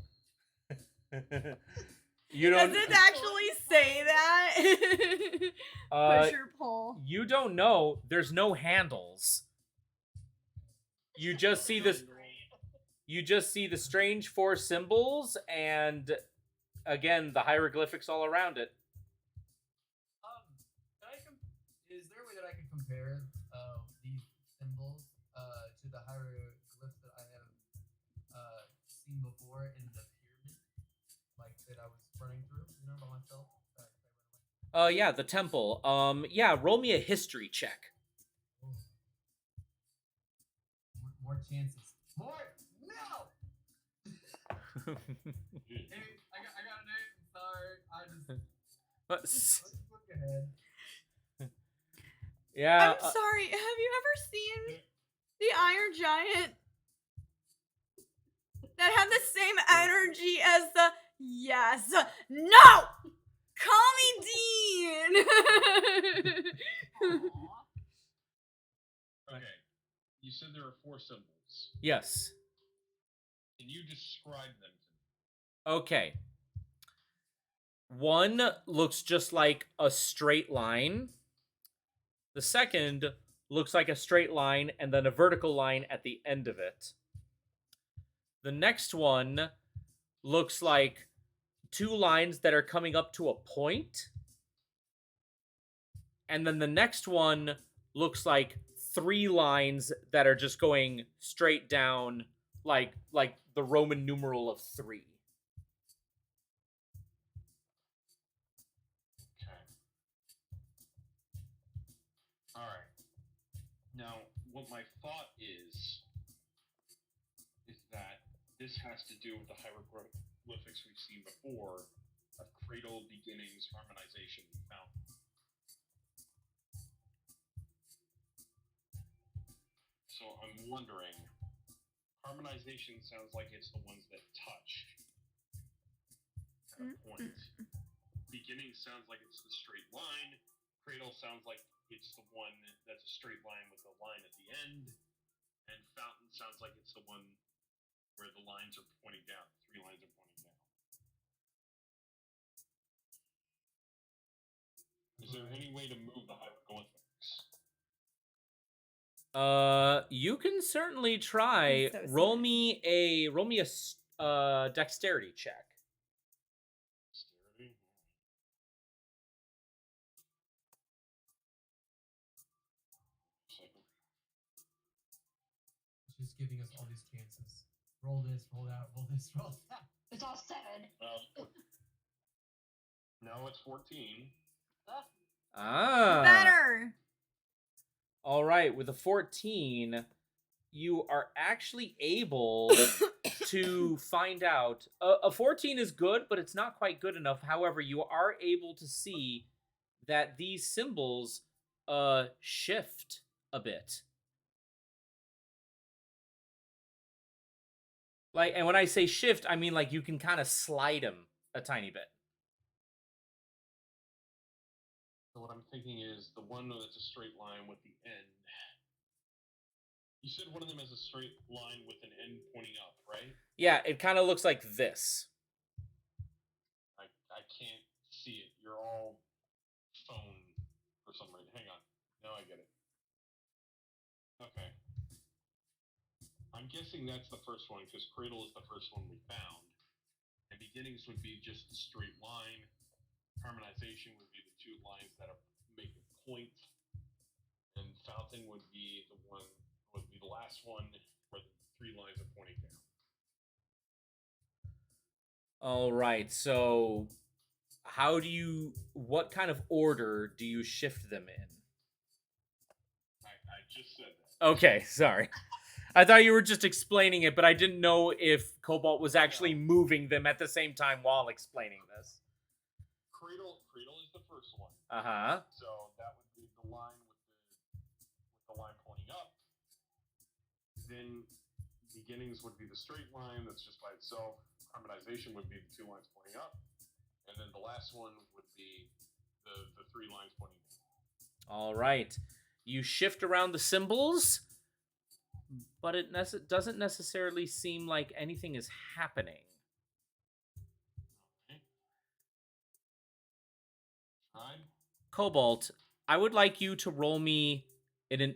You don't. Does it actually say that? Push or pull? You don't know. There's no handles. You just see this. You just see the strange 4 symbols, and again the hieroglyphics all around it. Is there a way that I can compare these symbols to the hieroglyphs that I have seen before in the pyramid, like that I was running through, by myself? Yeah, the temple. Yeah, roll me a history check. More chances. More. No. Hey, I got an 8. I'm sorry. Let's look ahead. Yeah. I'm sorry. Have you ever seen the Iron Giant that had the same energy as the yes? No! Call me Dean! Okay. You said there are 4 symbols. Yes. Can you describe them to me? Okay. One looks just like a straight line. The second looks like a straight line and then a vertical line at the end of it. The next one looks like 2 lines that are coming up to a point. And then the next one looks like 3 lines that are just going straight down like the Roman numeral of 3. Okay. All right. Now, what my thought is that this has to do with the hieroglyphics we've seen before of cradle, beginnings, harmonization, and fountain. So I'm wondering, Harmonization sounds like it's the ones that touch. Kind of point. Beginning sounds like it's the straight line. Cradle sounds like it's the one that's a straight line with a line at the end. And Fountain sounds like it's the one where the lines are pointing down. 3 lines are pointing down. Is there any way to move the hieroglyphics? You can certainly try. So roll sad. me a dexterity check. Dexterity? Second. It's just giving us all these chances. Roll this, roll that, roll this, roll that. It's all 7. No, it's 14. Ah. Better. All right, with a 14, you are actually able to find out. A 14 is good, but it's not quite good enough. However, you are able to see that these symbols shift a bit. Like, and when I say shift, I mean like you can kind of slide them a tiny bit. So what I'm thinking is the one that's a straight line with the end. You said one of them has a straight line with an end pointing up, right? Yeah, it kind of looks like this. I can't see it. You're all phone for some reason. Hang on. Now I get it. Okay. I'm guessing that's the first one because Cradle is the first one we found. And Beginnings would be just the straight line. Harmonization would be the 2 lines that make a point. And Fountain would be the last one where the 3 lines are pointing down. All right, so what kind of order do you shift them in? I just said that. Okay, sorry. I thought you were just explaining it, but I didn't know if Cobalt was actually moving them at the same time while explaining this. Cradle is the first one. Uh-huh. So that would be the line with the line pointing up. Then Beginnings would be the straight line that's just by itself. Harmonization would be the 2 lines pointing up. And then the last one would be the 3 lines pointing down. All right. You shift around the symbols, but it doesn't necessarily seem like anything is happening. Okay. Tried. Cobalt, I would like you to roll me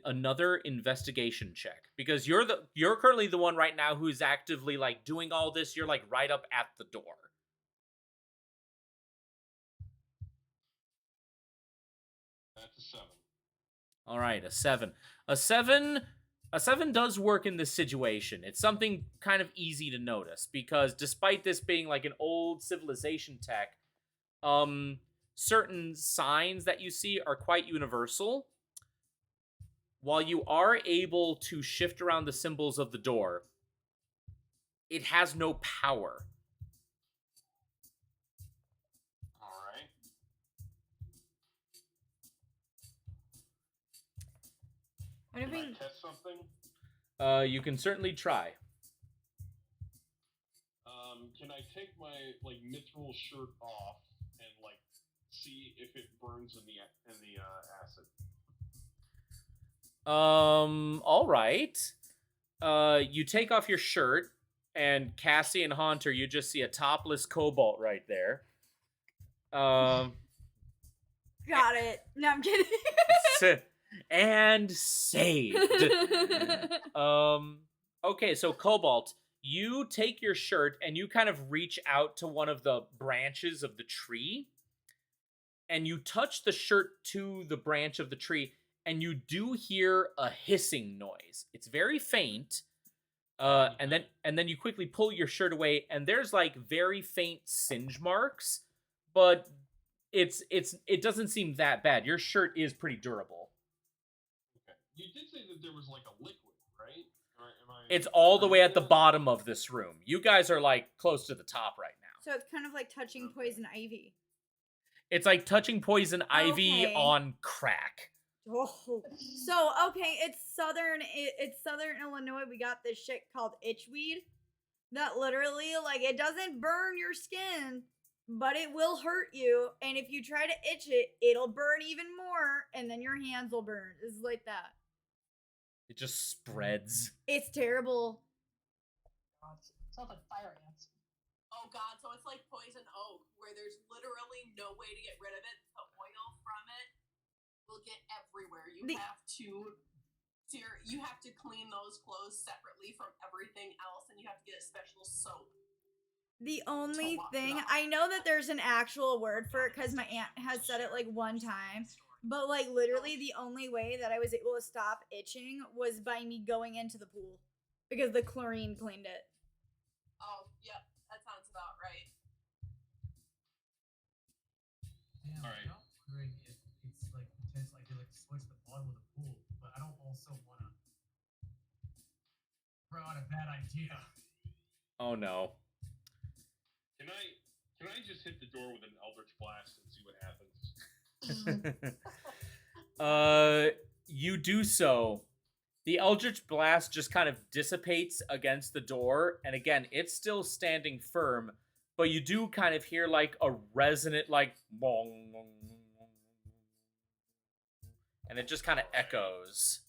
another investigation check because you're currently the one right now who's actively like doing all this. You're like right up at the door. That's a 7. All right, a 7. A 7 does work in this situation. It's something kind of easy to notice because despite this being like an old civilization tech, certain signs that you see are quite universal. While you are able to shift around the symbols of the door, it has no power. All right. What if Can I we? test something? You can certainly try. Can I take my mithril shirt off and see if it burns in the acid? All right. You take off your shirt, and Cassie and Haunter, you just see a topless Cobalt right there. Got it. No, I'm kidding. And saved. Okay, so Cobalt, you take your shirt and you kind of reach out to one of the branches of the tree, and you touch the shirt to the branch of the tree, and you do hear a hissing noise. It's very faint. And then you quickly pull your shirt away, and there's like very faint singe marks, but it doesn't seem that bad. Your shirt is pretty durable. Okay. You did say that there was like a liquid, right? It's all the way at the bottom of this room. You guys are like close to the top right now. So it's kind of like touching poison ivy. It's like touching poison ivy Okay. on crack. Oh, so okay, it's southern Illinois. We got this shit called itchweed that literally like it doesn't burn your skin, but it will hurt you. And if you try to itch it, it'll burn even more, and then your hands will burn. It's like that. It just spreads. It's terrible. Sounds like fire ants. Oh god, so it's like poison oak, where there's literally no way to get rid of it. The oil from it will get everywhere. You have to clean those clothes separately from everything else, and you have to get a special soap. The only wash it thing off. I know that there's an actual word for it because my aunt has said it like one time, but like literally the only way that I was able to stop itching was by me going into the pool because the chlorine cleaned it. Oh, yep, that sounds about right. Damn, Alright. I'm wondering if it's like potential, like they like switch the bottom of the pool, but I don't also want to throw out a bad idea. Oh no. Can I just hit the door with an Eldritch Blast and see what happens? You do so. The Eldritch Blast just kind of dissipates against the door, and again, it's still standing firm, but you do kind of hear like a resonant like bong, and it just kind of echoes.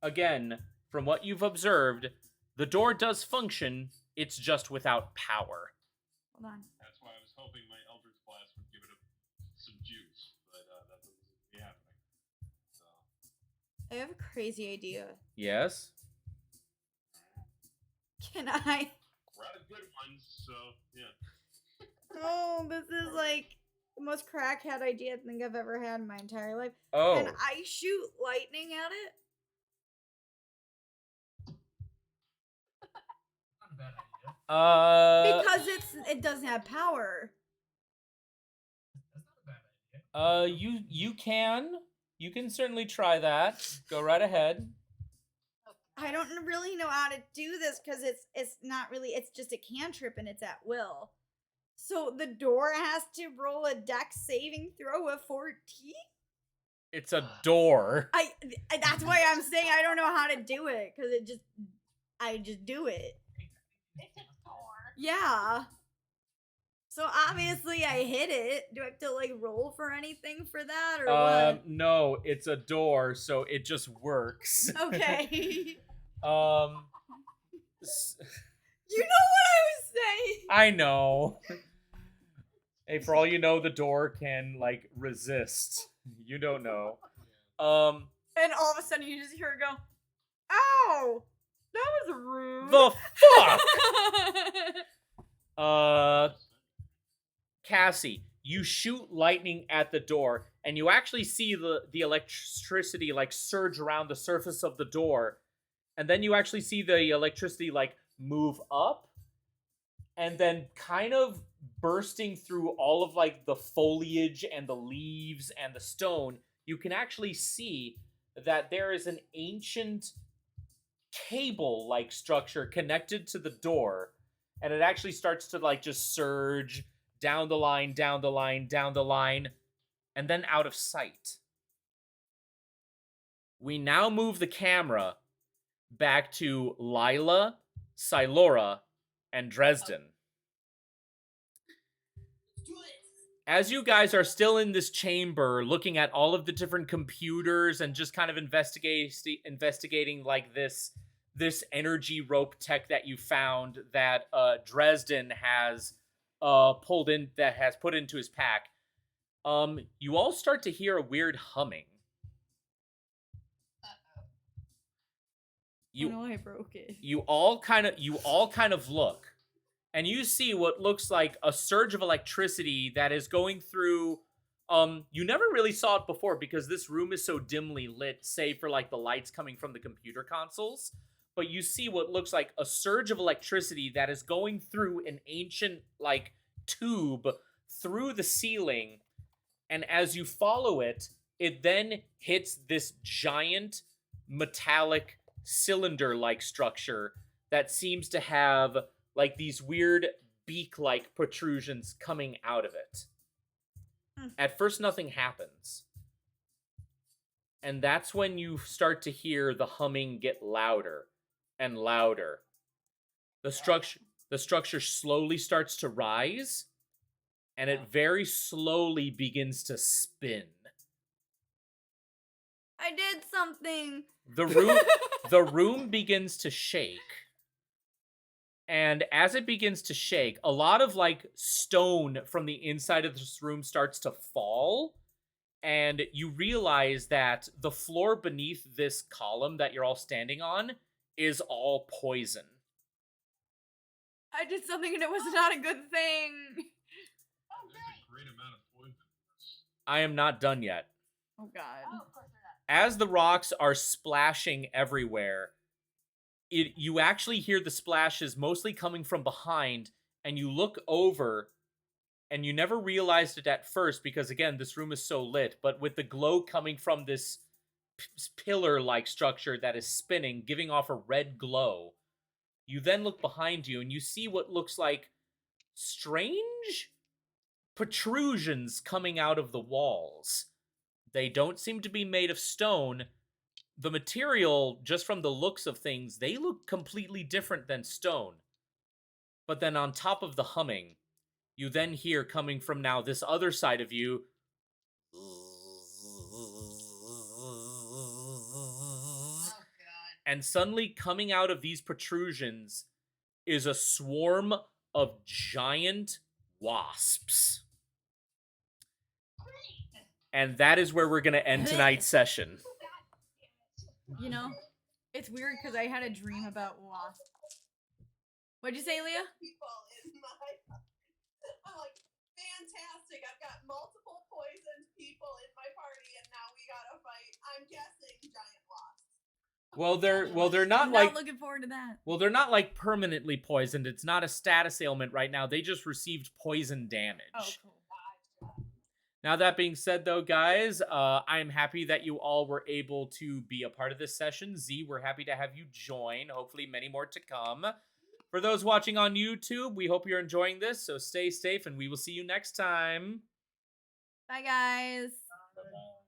Again, from what you've observed, the door does function, it's just without power. Hold on. That's why I was hoping my Eldritch Blast would give it some juice, but that doesn't seem to be happening. So. I have a crazy idea. Yes? Can I? We're out of good ones, so yeah. Oh, this is like the most crackhead idea I think I've ever had in my entire life. Oh. Can I shoot lightning at it? Not a bad idea. Because it doesn't have power. That's not a bad idea. You can certainly try that. Go right ahead. I don't really know how to do this because it's not really, it's just a cantrip and it's at will. So the door has to roll a dex saving throw of 14? It's a door. That's why I'm saying I don't know how to do it because I just do it. It's a door. Yeah. So obviously I hit it. Do I have to like roll for anything for that or what? No, it's a door, so it just works. Okay. S- You know what I was saying. I know. Hey, for all you know, the door can like resist. You don't know. And all of a sudden you just hear it go, ow! That was rude. The fuck? Cassie, you shoot lightning at the door, and you actually see the electricity like surge around the surface of the door, and then you actually see the electricity like move up, and then kind of bursting through all of like the foliage and the leaves and the stone, you can actually see that there is an ancient cable-like structure connected to the door, and it actually starts to like just surge down the line, down the line, down the line, and then out of sight. We now move the camera back to Lila, Silora, and Dresden. Let's do this. As you guys are still in this chamber, looking at all of the different computers and just kind of investigating like this energy rope tech that you found that Dresden has put into his pack, you all start to hear a weird humming. I know I broke it. You all kind of look, and you see what looks like a surge of electricity that is going through. You never really saw it before because this room is so dimly lit, save for like the lights coming from the computer consoles. But you see what looks like a surge of electricity that is going through an ancient like tube through the ceiling, and as you follow it, it then hits this giant metallic cylinder-like structure that seems to have like these weird beak-like protrusions coming out of it. At first, nothing happens. And that's when you start to hear the humming get louder and louder. The structure slowly starts to rise, and it very slowly begins to spin. I did something. The room begins to shake. And as it begins to shake, a lot of like stone from the inside of this room starts to fall. And you realize that the floor beneath this column that you're all standing on is all poison. I did something and it was not a good thing. Oh, There's a great amount of poison in this. I am not done yet. Oh god. Oh, of course they're not. As the rocks are splashing everywhere, you actually hear the splashes mostly coming from behind, and you look over, and you never realized it at first because, again, this room is so lit, but with the glow coming from this pillar-like structure that is spinning, giving off a red glow, you then look behind you, and you see what looks like strange protrusions coming out of the walls. They don't seem to be made of stone. The material, just from the looks of things, they look completely different than stone. But then on top of the humming, you then hear coming from now this other side of you. Oh god. And suddenly coming out of these protrusions is a swarm of giant wasps. Great. And that is where we're going to end tonight's session. You know, it's weird because I had a dream about wasps. What'd you say, Leah? People in my. I'm like, fantastic. I've got multiple poisoned people in my party, and now we gotta fight. I'm guessing giant wasps. Well, they're not I'm like not looking forward to that. Well, they're not like permanently poisoned. It's not a status ailment right now. They just received poison damage. Oh, cool. Now, that being said, though, guys, I'm happy that you all were able to be a part of this session. Z, we're happy to have you join. Hopefully, many more to come. For those watching on YouTube, we hope you're enjoying this, so stay safe, and we will see you next time. Bye, guys. Bye-bye.